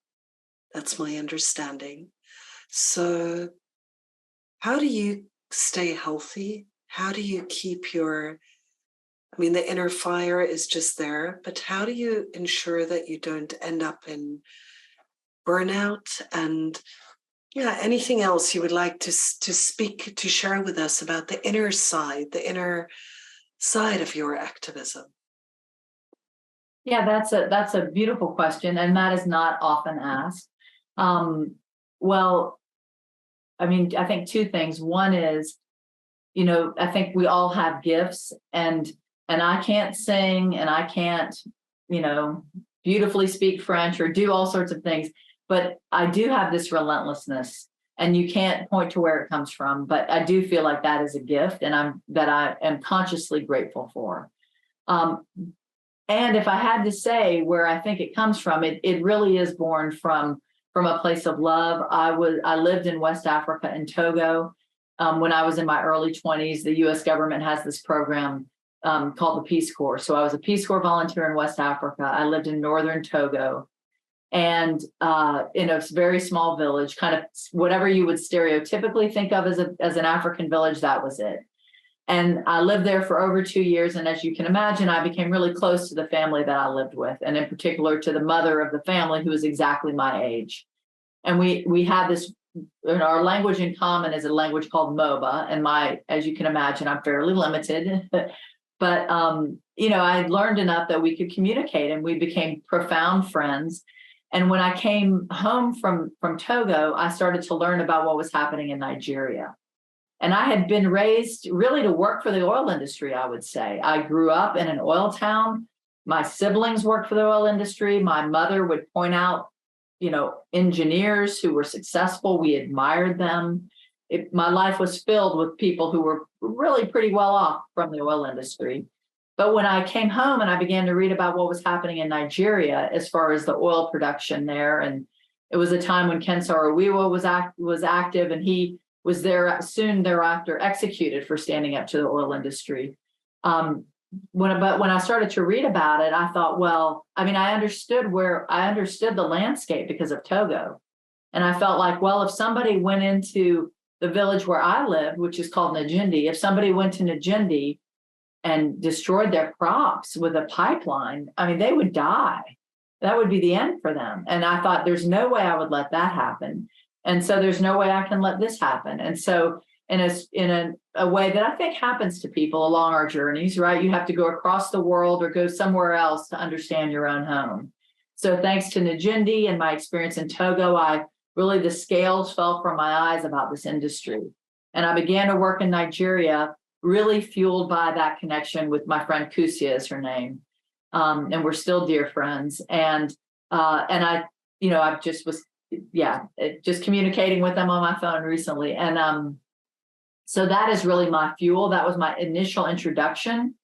That's my understanding. So how do you stay healthy? How do you keep your, I mean, the inner fire is just there, but how do you ensure that you don't end up in burnout? And yeah, anything else you would like to speak, to share with us about the inner side of your activism? Yeah, that's a beautiful question, and that is not often asked. Well, I mean, I think two things. One is, you know, I think we all have gifts, and I can't sing, and I can't, you know, beautifully speak French or do all sorts of things, but I do have this relentlessness, and you can't point to where it comes from, but I do feel like that is a gift, and I am consciously grateful for. And if I had to say where I think it comes from, it really is born from a place of love. I lived in West Africa in Togo. When I was in my early 20s, the U.S. government has this program called the Peace Corps. So I was a Peace Corps volunteer in West Africa. I lived in northern Togo, and in a very small village, kind of whatever you would stereotypically think of as an African village, that was it. And I lived there for over 2 years. And as you can imagine, I became really close to the family that I lived with, and in particular to the mother of the family, who was exactly my age. And we had this, our language in common is a language called MOBA. And as you can imagine, I'm fairly limited, but you know, I learned enough that we could communicate, and we became profound friends. And when I came home from Togo, I started to learn about what was happening in Nigeria. And I had been raised really to work for the oil industry, I would say. I grew up in an oil town. My siblings worked for the oil industry. My mother would point out, you know, engineers who were successful. We admired them. My life was filled with people who were really pretty well off from the oil industry. But when I came home and I began to read about what was happening in Nigeria as far as the oil production there, and it was a time when Ken Saro-Wiwa was active, and he was there soon thereafter executed for standing up to the oil industry. When I started to read about it, I thought, well, I mean, I understood the landscape because of Togo. And I felt like, well, if somebody went into the village where I lived, which is called Njindi, if somebody went to Njindi and destroyed their crops with a pipeline, I mean, they would die. That would be the end for them. And I thought, there's no way I would let that happen. And so there's no way I can let this happen. And so in a way that I think happens to people along our journeys, right? You have to go across the world or go somewhere else to understand your own home. So thanks to Njindi and my experience in Togo, the scales fell from my eyes about this industry. And I began to work in Nigeria, really fueled by that connection with my friend Kosha is her name. And we're still dear friends. And I, you know, I've just was, just communicating with them on my phone recently. And so that is really my fuel. That was my initial introduction.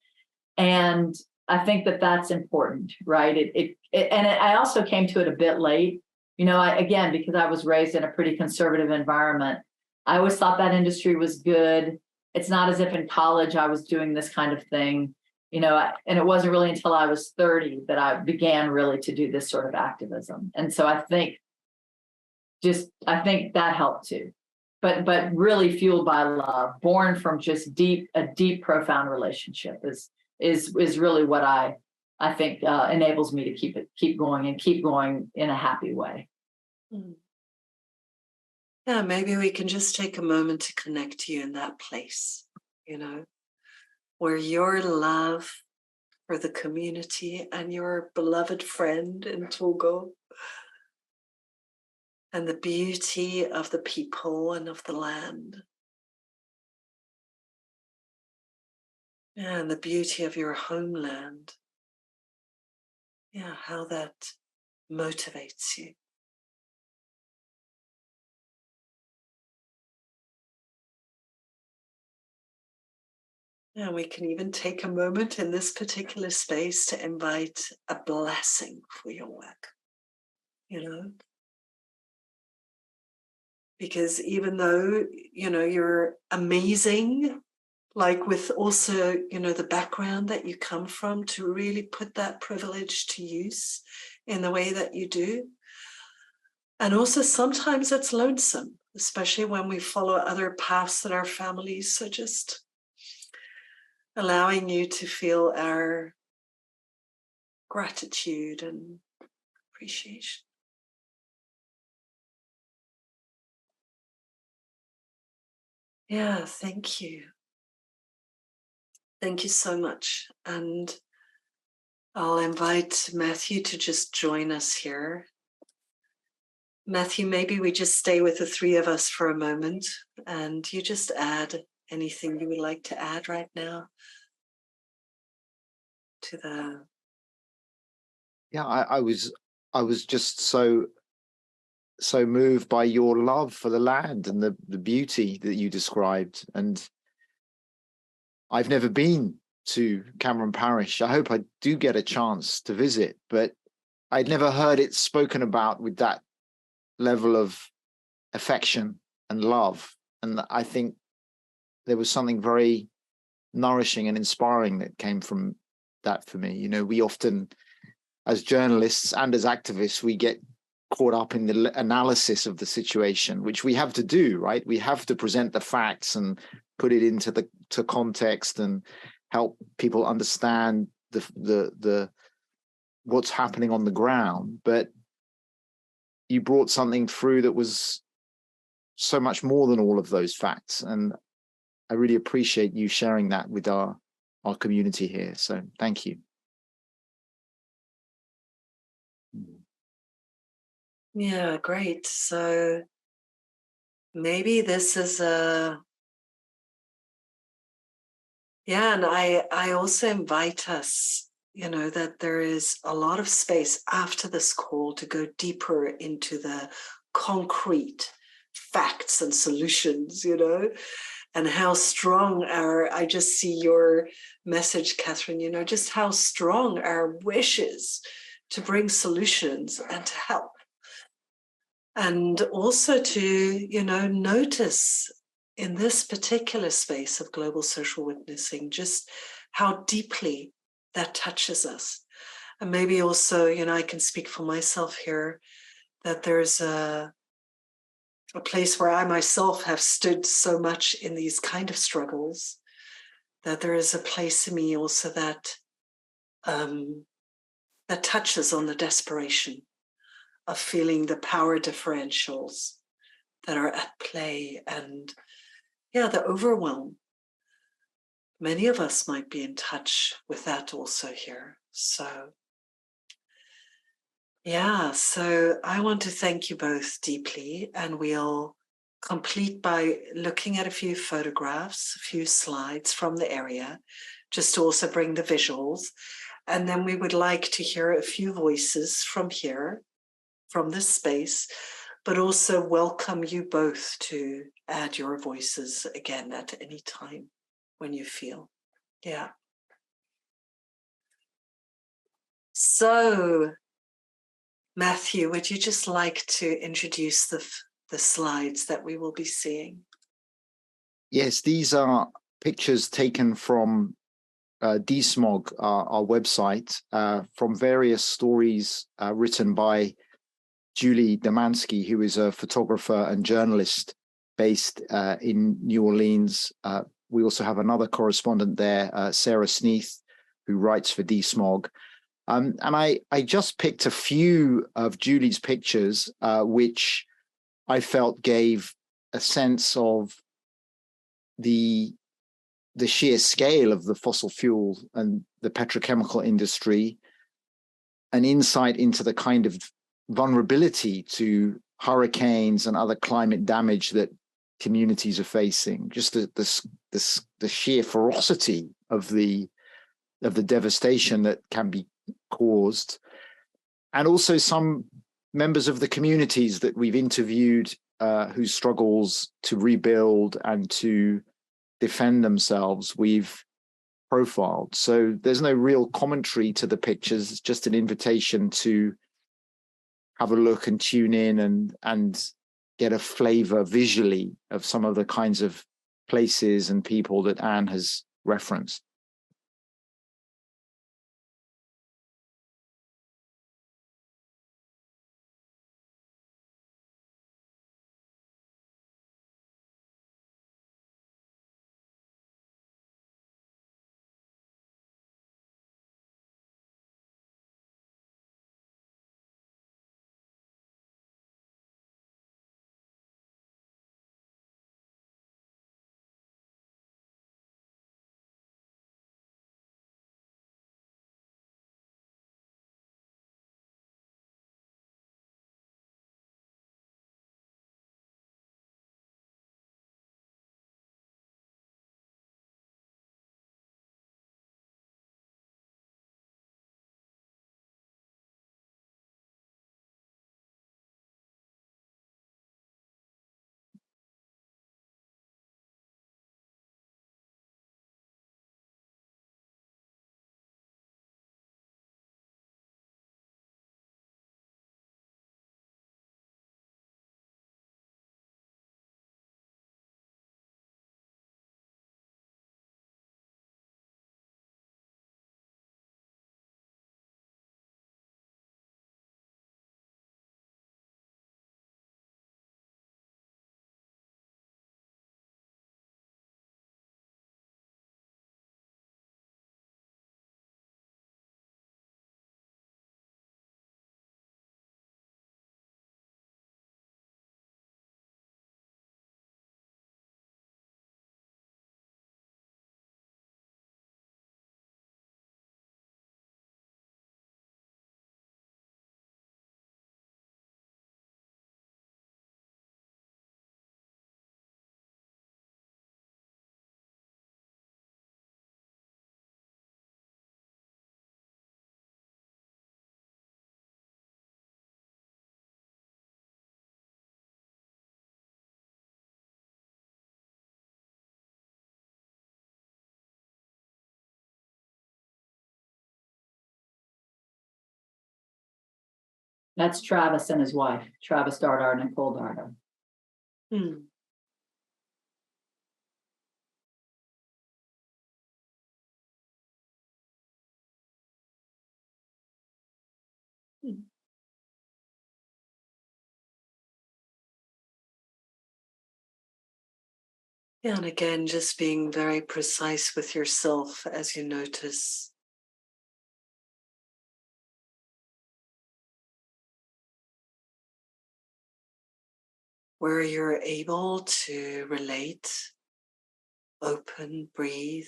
And I think that that's important, right? I also came to it a bit late. You know, again, because I was raised in a pretty conservative environment, I always thought that industry was good. It's not as if in college I was doing this kind of thing, you know, and it wasn't really until I was 30 that I began really to do this sort of activism. And so I think that helped too, but really fueled by love, born from just a deep, profound relationship is really what I think enables me to keep going in a happy way. Yeah, maybe we can just take a moment to connect you in that place, you know, where your love for the community and your beloved friend in Togo and the beauty of the people and of the land, and the beauty of your homeland, how that motivates you. And we can even take a moment in this particular space to invite a blessing for your work, because even though, you're amazing, like with also, the background that you come from, to really put that privilege to use in the way that you do. And also sometimes it's lonesome, especially when we follow other paths than our families. So just allowing you to feel our gratitude and appreciation. Yeah, thank you. Thank you so much. And I'll invite Matthew to just join us here. Matthew, maybe we just stay with the three of us for a moment and you just add anything you would like to add right now to the... Yeah, I was just so moved by your love for the land and the beauty that you described. And I've never been to Cameron Parish. I hope I do get a chance to visit, but I'd never heard it spoken about with that level of affection and love. And I think there was something very nourishing and inspiring that came from that for me. We often, as journalists and as activists, we get caught up in the analysis of the situation, which we have to do, right? We have to present the facts and put it into to context and help people understand the what's happening on the ground. But you brought something through that was so much more than all of those facts. And I really appreciate you sharing that with our community here. So thank you. Yeah, great. So maybe this is and I also invite us, that there is a lot of space after this call to go deeper into the concrete facts and solutions, and how strong I just see your message, Catherine, just how strong our wish is to bring solutions and to help. And also to, notice in this particular space of global social witnessing, just how deeply that touches us. And maybe also, I can speak for myself here, that there's a place where I myself have stood so much in these kind of struggles, that there is a place in me also that that touches on the desperation of feeling the power differentials that are at play, and the overwhelm. Many of us might be in touch with that also here. So I want to thank you both deeply, and we'll complete by looking at a few photographs, a few slides from the area, just to also bring the visuals. And then we would like to hear a few voices from here, from this space, but also welcome you both to add your voices again at any time when you feel. Yeah. So, Matthew, would you just like to introduce the slides that we will be seeing? Yes, these are pictures taken from DSMOG, our website, from various stories written by Julie Damansky, who is a photographer and journalist based in New Orleans. We also have another correspondent there, Sarah Sneath, who writes for DSMOG. And I just picked a few of Julie's pictures, which I felt gave a sense of the sheer scale of the fossil fuel and the petrochemical industry, an insight into the kind of vulnerability to hurricanes and other climate damage that communities are facing, just the sheer ferocity of the devastation that can be caused, and also some members of the communities that we've interviewed whose struggles to rebuild and to defend themselves. We've profiled. So there's no real commentary to the pictures. It's just an invitation to have a look and tune in and get a flavor visually of some of the kinds of places and people that Anne has referenced. That's Travis and his wife, Travis Dardar and Nicole Dardar. Hmm. Yeah, and again, just being very precise with yourself as you notice where you're able to relate, open, breathe,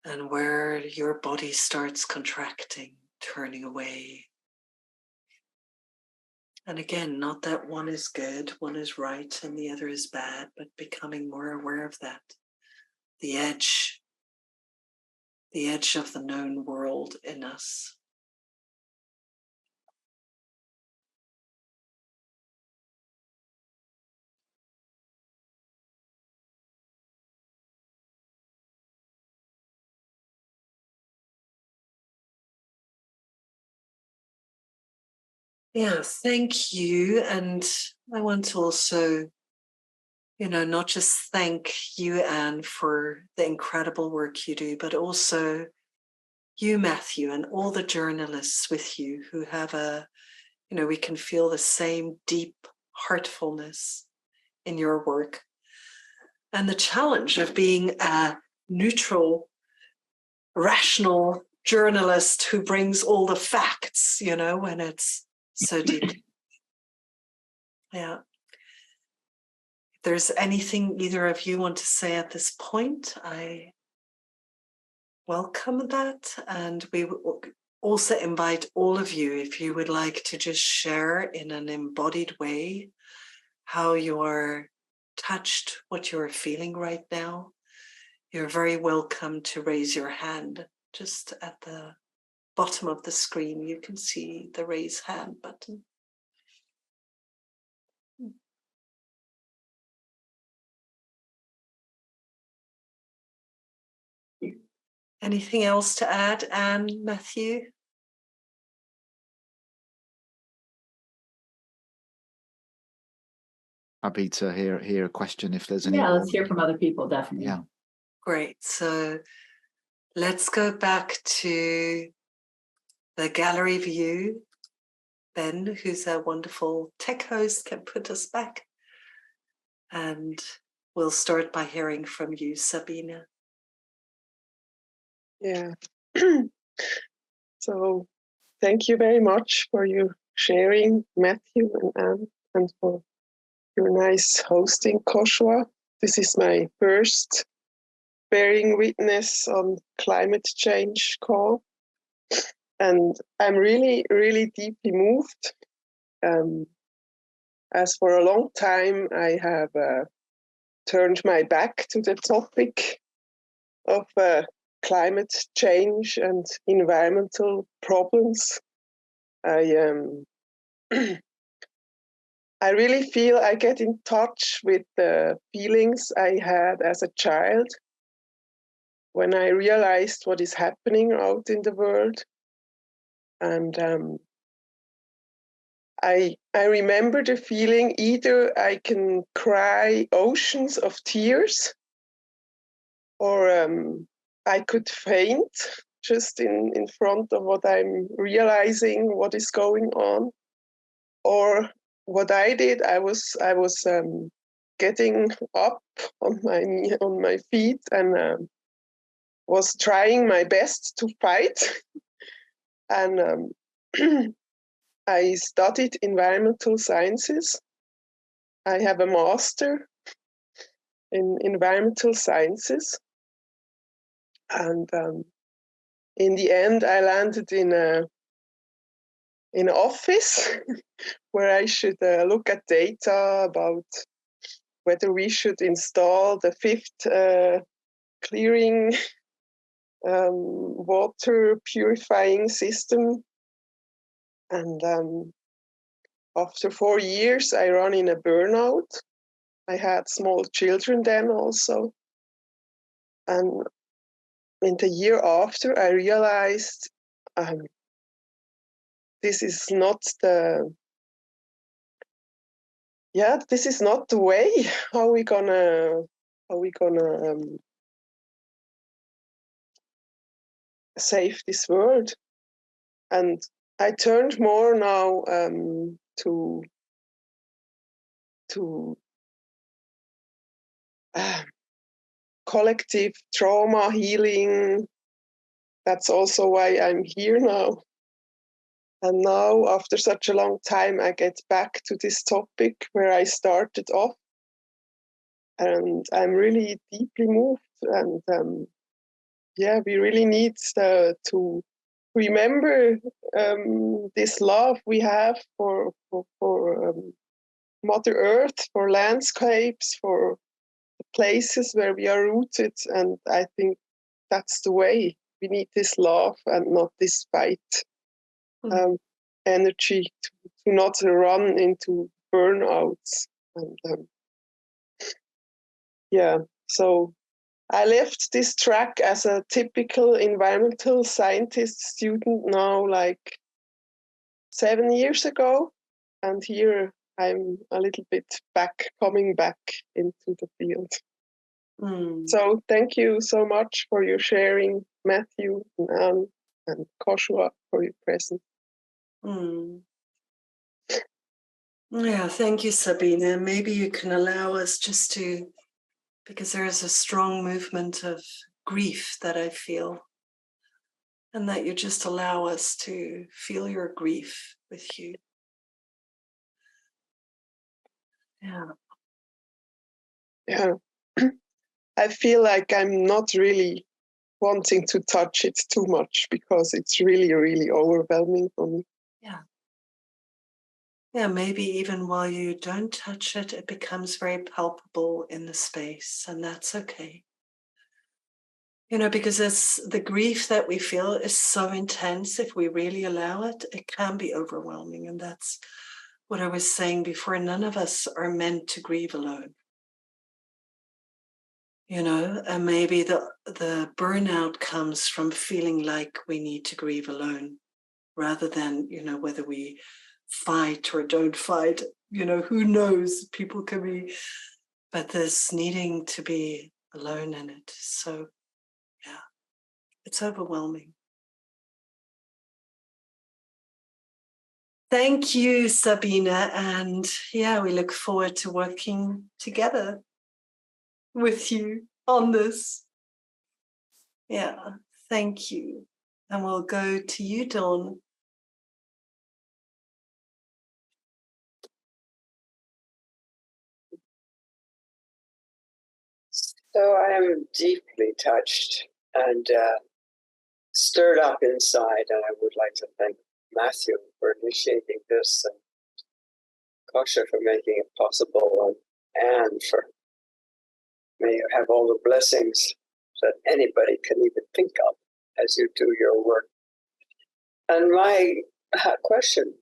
and where your body starts contracting, turning away. And again, not that one is good, one is right, and the other is bad, but becoming more aware of that. The edge of the known world in us. Yeah, thank you. And I want to also, not just thank you, Anne, for the incredible work you do, but also you, Matthew, and all the journalists with you who have we can feel the same deep heartfulness in your work. And the challenge of being a neutral, rational journalist who brings all the facts, when it's so deep. Yeah. If there's anything either of you want to say at this point, I welcome that. And we also invite all of you, if you would like to just share in an embodied way how you are touched, what you're feeling right now, you're very welcome to raise your hand. Just at the bottom of the screen, you can see the raise hand button. Anything else to add, Anne, Matthew? Happy to hear a question if there's any. Yeah, let's hear from other people, definitely. Yeah. Great. So let's go back to the gallery view. Ben, who's our wonderful tech host, can put us back. And we'll start by hearing from you, Sabine. Yeah. So thank you very much for your sharing, Matthew and Anne, and for your nice hosting, Kosha. This is my first bearing witness on climate change call. And I'm really, really deeply moved. As for a long time, I have turned my back to the topic of climate change and environmental problems. I really feel I get in touch with the feelings I had as a child when I realized what is happening out in the world. And I remember the feeling either I can cry oceans of tears or I could faint just in front of what I'm realizing, what is going on. Or what I did, I was getting up on my feet and was trying my best to fight. And I studied environmental sciences. I have a master in environmental sciences, and in the end, I landed in an office where I should look at data about whether we should install the fifth clearing water purifying system. And after 4 years, I ran in a burnout. I had small children then also. And in the year after, I realized this is not the way. How we gonna save this world? And I turned more now to collective trauma healing. That's also why I'm here now. And now, after such a long time, I get back to this topic where I started off. And I'm really deeply moved. And we really need to remember this love we have for Mother Earth, for landscapes, for the places where we are rooted. And I think that's the way. We need this love and not this fight. Energy to not run into burnouts. And so I left this track as a typical environmental scientist student now like 7 years ago. And here I'm a little bit coming back into the field. So thank you so much for your sharing, Matthew and Anne and Kosha, for your presence. Yeah, thank you, Sabine. Maybe you can allow us just to, because there is a strong movement of grief that I feel, and that you just allow us to feel your grief with you. Yeah. I feel like I'm not really wanting to touch it too much because it's really, really overwhelming for me. Yeah, maybe even while you don't touch it, it becomes very palpable in the space, and that's okay. Because it's the grief that we feel is so intense. If we really allow it, it can be overwhelming. And that's what I was saying before. None of us are meant to grieve alone. And maybe the burnout comes from feeling like we need to grieve alone, rather than, whether we fight or don't fight, who knows, people can be, but this needing to be alone in it. So, yeah, it's overwhelming. Thank you, Sabina. And yeah, we look forward to working together with you on this. Yeah, thank you. And we'll go to you, Dawn. So I am deeply touched and stirred up inside, and I would like to thank Matthew for initiating this, and Kosha for making it possible, and for may you have all the blessings that anybody can even think of as you do your work. And my question,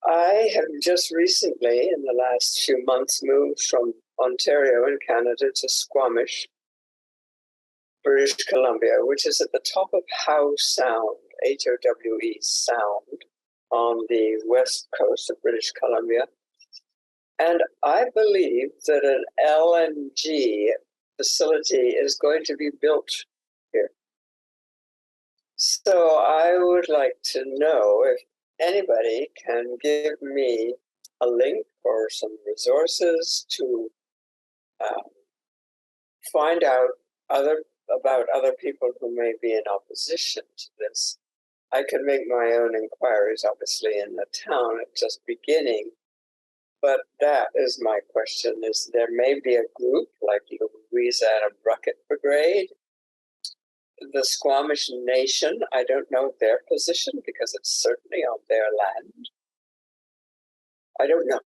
I have just recently, in the last few months, moved from Ontario in Canada to Squamish, British Columbia, which is at the top of Howe Sound, Howe Sound, on the west coast of British Columbia. And I believe that an LNG facility is going to be built here. So I would like to know if anybody can give me a link or some resources to find out about other people who may be in opposition to this. I can make my own inquiries, obviously, in the town at just beginning. But that is my question, is there may be a group like Louisiana Bucket Brigade, the Squamish Nation. I don't know their position because it's certainly on their land. I don't know.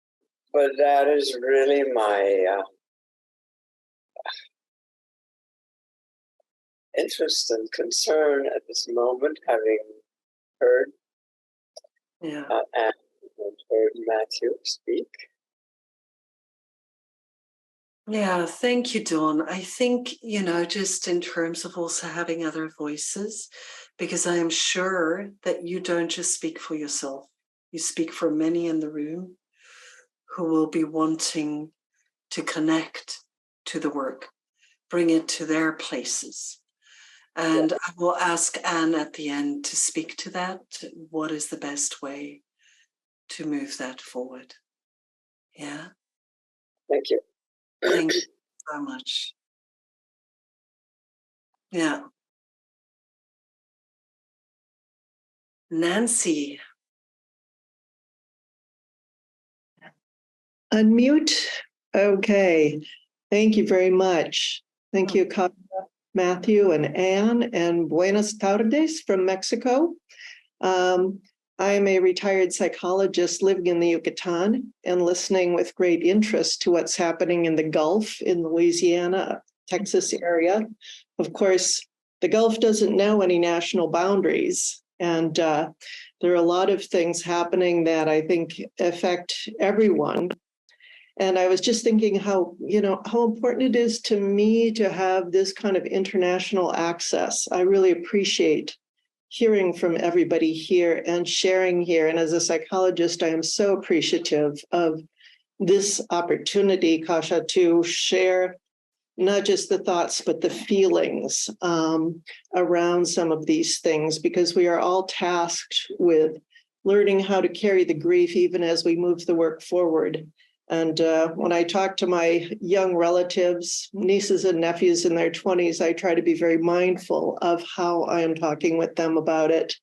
But that is really my interest and concern at this moment, having heard and heard Matthew speak. Yeah, thank you, Dawn. I think, just in terms of also having other voices, because I am sure that you don't just speak for yourself. You speak for many in the room who will be wanting to connect to the work, bring it to their places. And I will ask Anne at the end to speak to that. What is the best way to move that forward? Yeah. Thank you. Thank you so much. Yeah. Nancy. Unmute. Okay. Thank you very much. Thank you, Matthew and Anne, and buenas tardes from Mexico. I am a retired psychologist living in the Yucatan and listening with great interest to what's happening in the Gulf in Louisiana, Texas area. Of course, the Gulf doesn't know any national boundaries, and there are a lot of things happening that I think affect everyone. And I was just thinking how important it is to me to have this kind of international access. I really appreciate hearing from everybody here and sharing here. And as a psychologist, I am so appreciative of this opportunity, Kosha, to share not just the thoughts, but the feelings around some of these things, because we are all tasked with learning how to carry the grief even as we move the work forward. And when I talk to my young relatives, nieces and nephews in their 20s, I try to be very mindful of how I am talking with them about it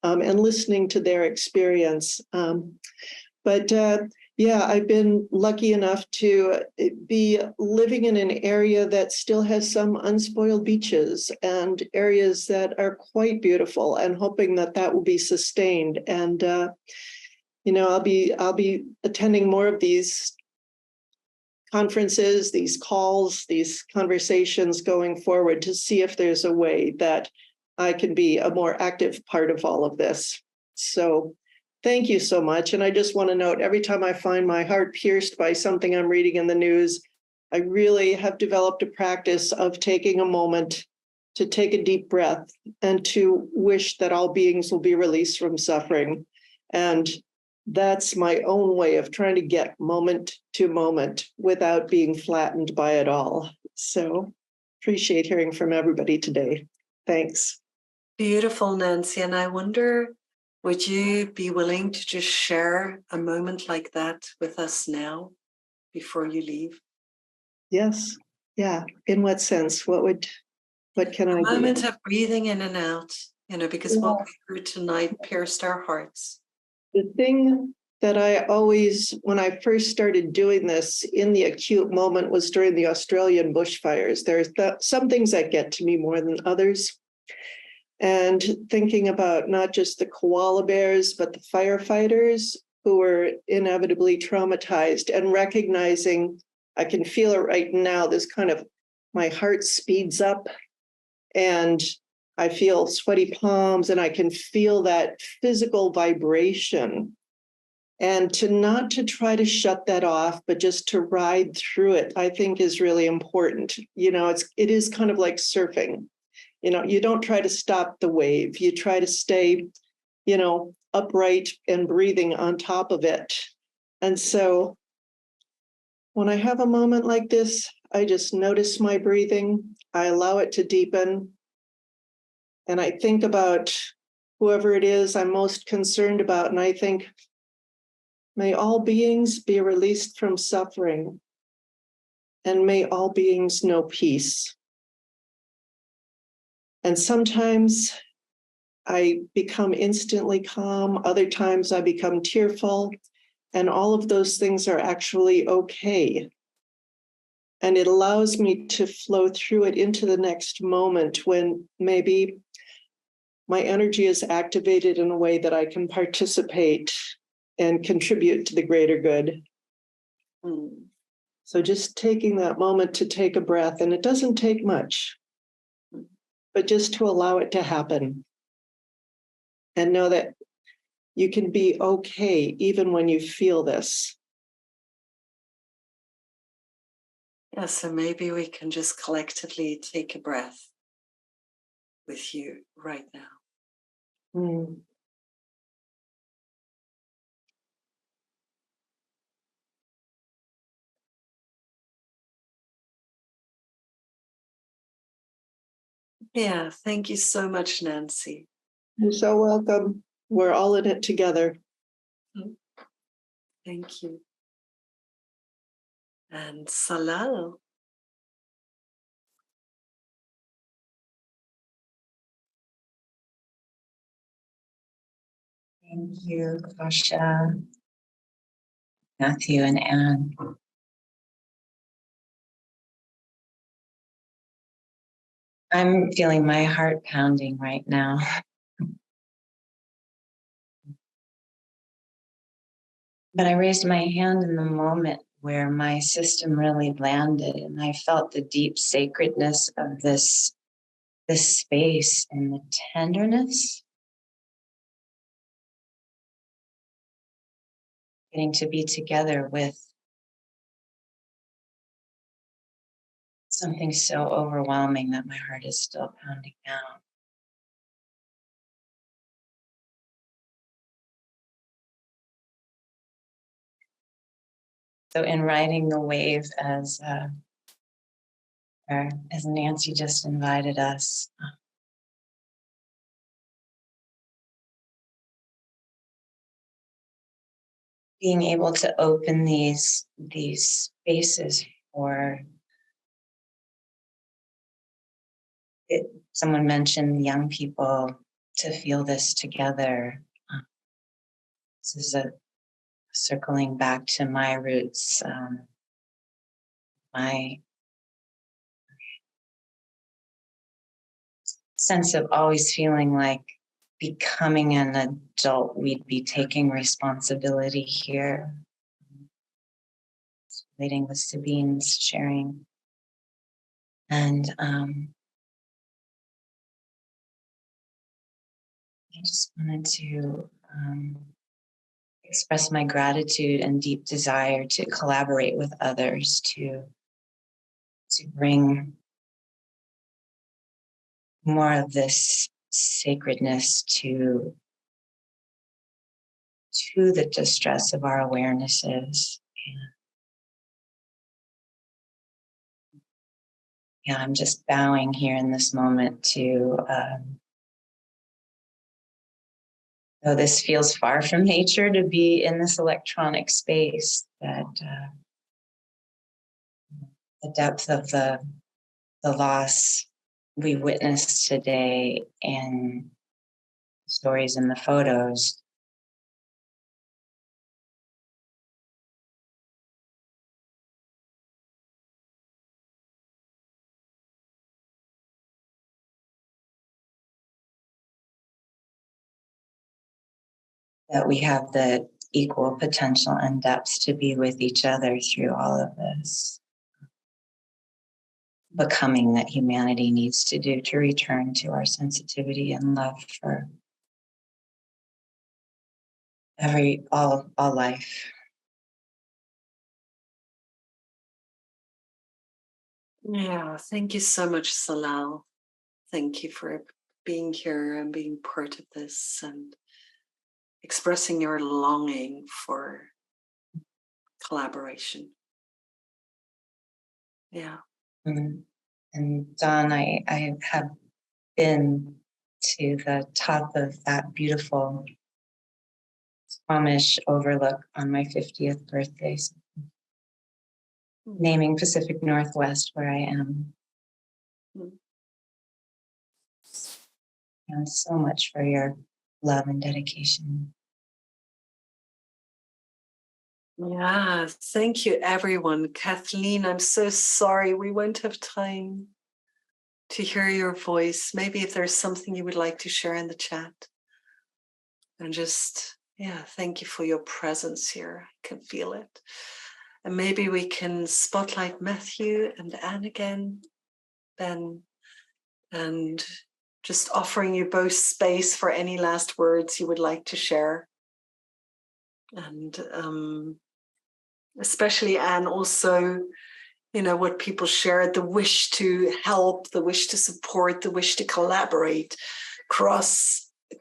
and listening to their experience. I've been lucky enough to be living in an area that still has some unspoiled beaches and areas that are quite beautiful, and hoping that that will be sustained. And I'll be attending more of these conferences, these calls, these conversations going forward to see if there's a way that I can be a more active part of all of this. So thank you so much. And I just want to note, every time I find my heart pierced by something I'm reading in the news, I really have developed a practice of taking a moment to take a deep breath and to wish that all beings will be released from suffering. And that's my own way of trying to get moment to moment without being flattened by it all. So appreciate hearing from everybody today. Thanks. Beautiful, Nancy. And I wonder, would you be willing to just share a moment like that with us now before you leave? Yes. Yeah. In what sense? What can I do? A moment of breathing in and out, because what we heard tonight pierced our hearts. The thing that I always, when I first started doing this in the acute moment, was during the Australian bushfires. There's some things that get to me more than others. And thinking about not just the koala bears, but the firefighters who were inevitably traumatized, and recognizing, I can feel it right now, this kind of, my heart speeds up and I feel sweaty palms and I can feel that physical vibration. And not to try to shut that off, but just to ride through it, I think is really important. It is kind of like surfing. You don't try to stop the wave. You try to stay, upright and breathing on top of it. And so when I have a moment like this, I just notice my breathing. I allow it to deepen. And I think about whoever it is I'm most concerned about. And I think, may all beings be released from suffering. And may all beings know peace. And sometimes I become instantly calm. Other times I become tearful. And all of those things are actually okay. And it allows me to flow through it into the next moment when maybe my energy is activated in a way that I can participate and contribute to the greater good. So just taking that moment to take a breath, and it doesn't take much, but just to allow it to happen and know that you can be okay even when you feel this. Yeah, so maybe we can just collectively take a breath with you right now. Yeah, thank you so much, Nancy. You're so welcome. We're all in it together. Thank you. And Salal. Thank you, Kosha, Matthew, and Anne. I'm feeling my heart pounding right now. But I raised my hand in the moment where my system really landed, and I felt the deep sacredness of this space and the tenderness. Getting to be together with something so overwhelming that my heart is still pounding out. So in riding the wave, as Nancy just invited us, being able to open these spaces for it. Someone mentioned young people to feel this together. This is a circling back to my roots, my sense of always feeling like becoming an adult, we'd be taking responsibility here. Relating with Sabine's sharing. And I just wanted to express my gratitude and deep desire to collaborate with others to to bring more of this sacredness to the distress of our awarenesses. Yeah, I'm just bowing here in this moment to, though this feels far from nature to be in this electronic space, that the depth of the loss we witnessed today in stories in the photos that we have the equal potential and depth to be with each other through all of this becoming that humanity needs to do to return to our sensitivity and love for all life. Yeah, thank you so much, Salal. Thank you for being here and being part of this and expressing your longing for collaboration. Yeah. And Don, I have been to the top of that beautiful Squamish overlook on my 50th birthday, naming Pacific Northwest where I am. And so much for your love and dedication. Yeah, thank you, everyone. Kathleen, I'm so sorry we won't have time to hear your voice. Maybe if there's something you would like to share in the chat. And just, thank you for your presence here. I can feel it. And maybe we can spotlight Matthew and Anne again, Ben, and just offering you both space for any last words you would like to share. And especially Anne, also, what people shared, the wish to help, the wish to support, the wish to collaborate,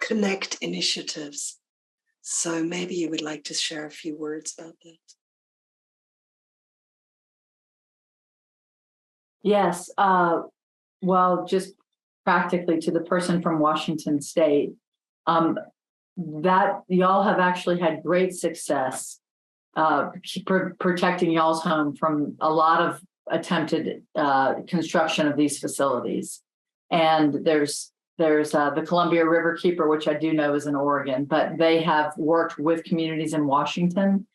connect initiatives. So maybe you would like to share a few words about that. Yes. Well, just practically to the person from Washington State, that y'all have actually had great success protecting y'all's home from a lot of attempted construction of these facilities. And there's the Columbia River Keeper, which I do know is in Oregon, but they have worked with communities in Washington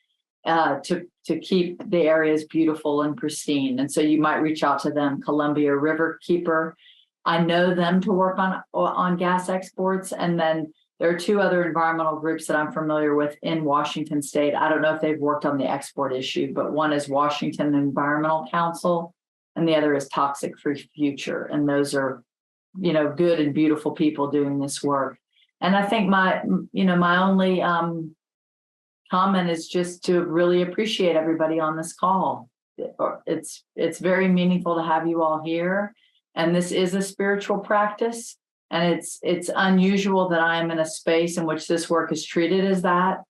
to keep the areas beautiful and pristine. And so you might reach out to them, Columbia River Keeper. I know them to work on gas exports. And then there are two other environmental groups that I'm familiar with in Washington State. I don't know if they've worked on the export issue, but one is Washington Environmental Council, and the other is Toxic Free Future. And those are, good and beautiful people doing this work. And I think my only comment is just to really appreciate everybody on this call. It's very meaningful to have you all here. And this is a spiritual practice. And it's unusual that I am in a space in which this work is treated as that.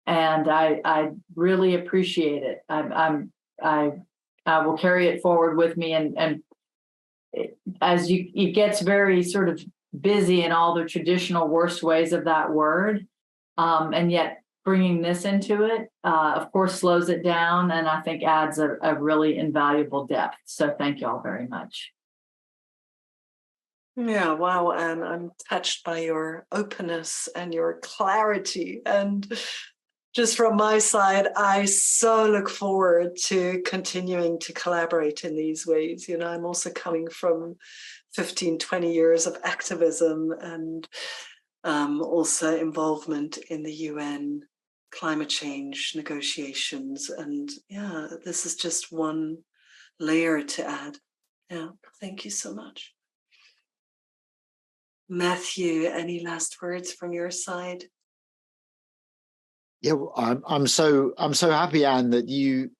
And I really appreciate it. I will carry it forward with me. And as it gets very sort of busy in all the traditional worst ways of that word. And yet bringing this into it, of course, slows it down. And I think adds a really invaluable depth. So thank you all very much. Yeah, wow, Anne, I'm touched by your openness and your clarity. And just from my side, I so look forward to continuing to collaborate in these ways. I'm also coming from 15, 20 years of activism and also involvement in the UN climate change negotiations. And this is just one layer to add. Yeah, thank you so much. Matthew, any last words from your side? Yeah, I'm so happy, Anne, that you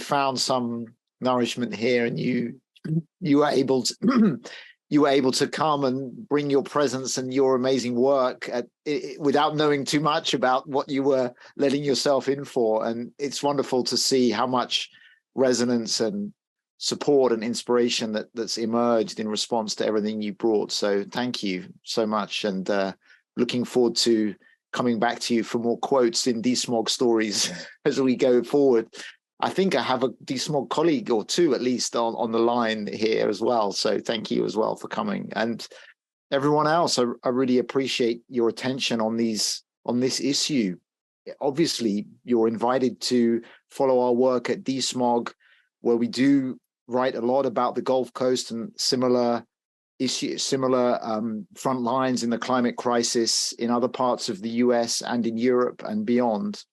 found some nourishment here and you you were able to you were able to come and bring your presence and your amazing work without knowing too much about what you were letting yourself in for. And it's wonderful to see how much resonance and support and inspiration that's emerged in response to everything you brought. So thank you so much, and looking forward to coming back to you for more quotes in DSMOG stories as we go forward. I think I have a DSMOG colleague or two at least on the line here as well. So thank you as well for coming. And everyone else, I really appreciate your attention on this issue. Obviously, you're invited to follow our work at DSMOG, where we do write a lot about the Gulf Coast and similar issues, similar front lines in the climate crisis in other parts of the US and in Europe and beyond.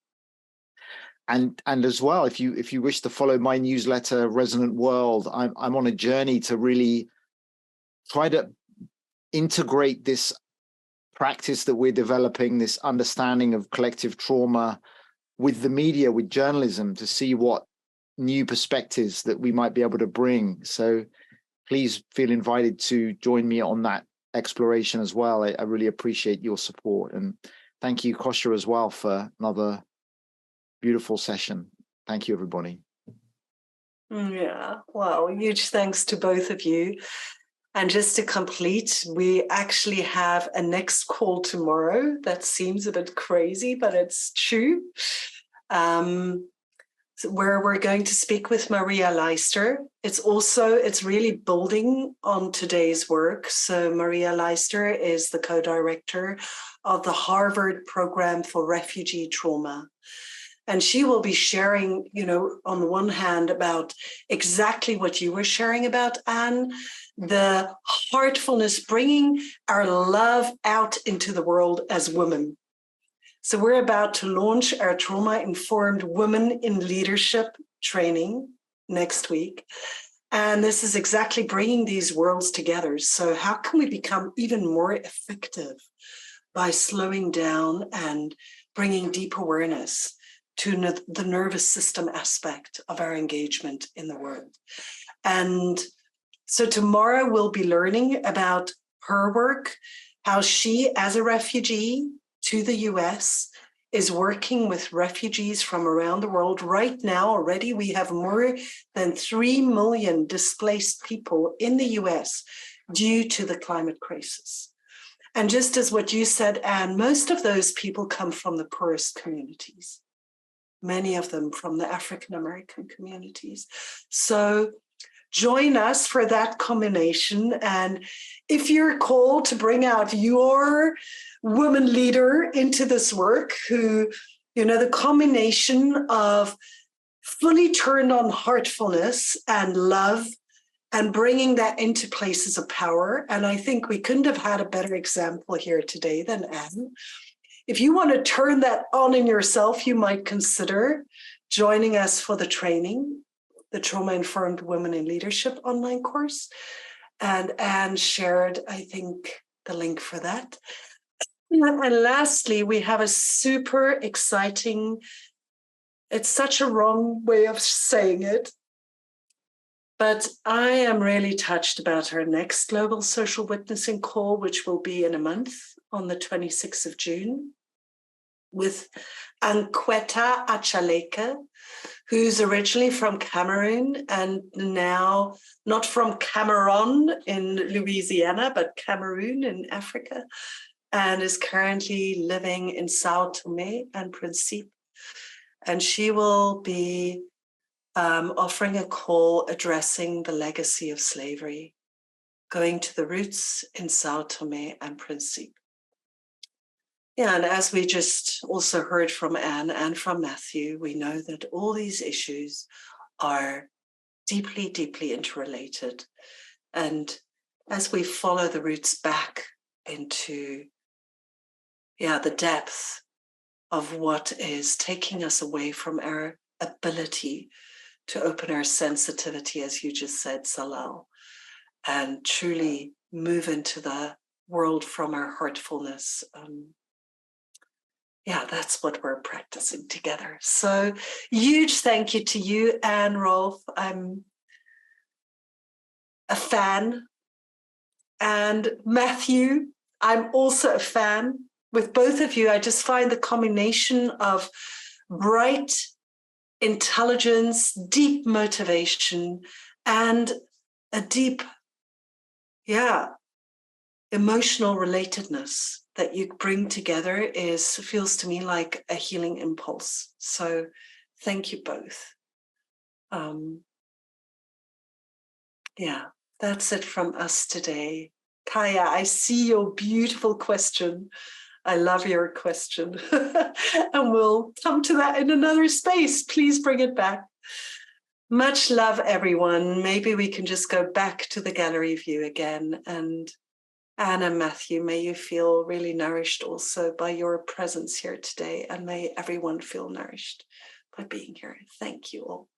And as well, if you wish to follow my newsletter, Resonant World, I'm on a journey to really try to integrate this practice that we're developing, this understanding of collective trauma, with the media, with journalism, to see what new perspectives that we might be able to bring. So please feel invited to join me on that exploration as well. I really appreciate your support. And thank you, Kosha, as well, for another beautiful session. Thank you, everybody. Yeah, wow, huge thanks to both of you. And just to complete, we actually have a next call tomorrow. That seems a bit crazy, but it's true. Where we're going to speak with Maria Leister. It's really building on today's work. So Maria Leister is the co-director of the Harvard Program for Refugee Trauma. And she will be sharing, on the one hand, about exactly what you were sharing about, Anne, the heartfulness, bringing our love out into the world as women. So we're about to launch our trauma-informed women in leadership training next week. And this is exactly bringing these worlds together. So how can we become even more effective by slowing down and bringing deep awareness to the nervous system aspect of our engagement in the world? And so tomorrow we'll be learning about her work, how she, as a refugee to the US, is working with refugees from around the world. Right now, already, we have more than 3 million displaced people in the US due to the climate crisis. And just as what you said, Anne, most of those people come from the poorest communities, many of them from the African American communities. So join us for that combination. And if you're called to bring out your woman leader into this work, who, the combination of fully turned on heartfulness and love and bringing that into places of power. And I think we couldn't have had a better example here today than Anne. If you want to turn that on in yourself, you might consider joining us for the training, the Trauma-Informed Women in Leadership online course. And Anne shared, I think, the link for that. And lastly, we have a super exciting, it's such a wrong way of saying it, but I am really touched about our next Global Social Witnessing call, which will be in a month on the 26th of June, with Anqueta Achaleka, who's originally from Cameroon and now not from Cameron in Louisiana, but Cameroon in Africa, and is currently living in Sao Tome and Principe. And she will be offering a call addressing the legacy of slavery, going to the roots in Sao Tome and Principe. Yeah, and as we just also heard from Anne and from Matthew, we know that all these issues are deeply, deeply interrelated. And as we follow the roots back into the depth of what is taking us away from our ability to open our sensitivity, as you just said, Salal, and truly move into the world from our heartfulness. That's what we're practicing together. So huge thank you to you, Anne, Rolf. I'm a fan. And Matthew, I'm also a fan. With both of you, I just find the combination of bright intelligence, deep motivation, and a deep, emotional relatedness that you bring together feels to me like a healing impulse. So thank you both. That's it from us today. Kaya, I see your beautiful question. I love your question. And we'll come to that in another space. Please bring it back. Much love, everyone. Maybe we can just go back to the gallery view again. And Anna, Matthew, may you feel really nourished also by your presence here today. And may everyone feel nourished by being here. Thank you all.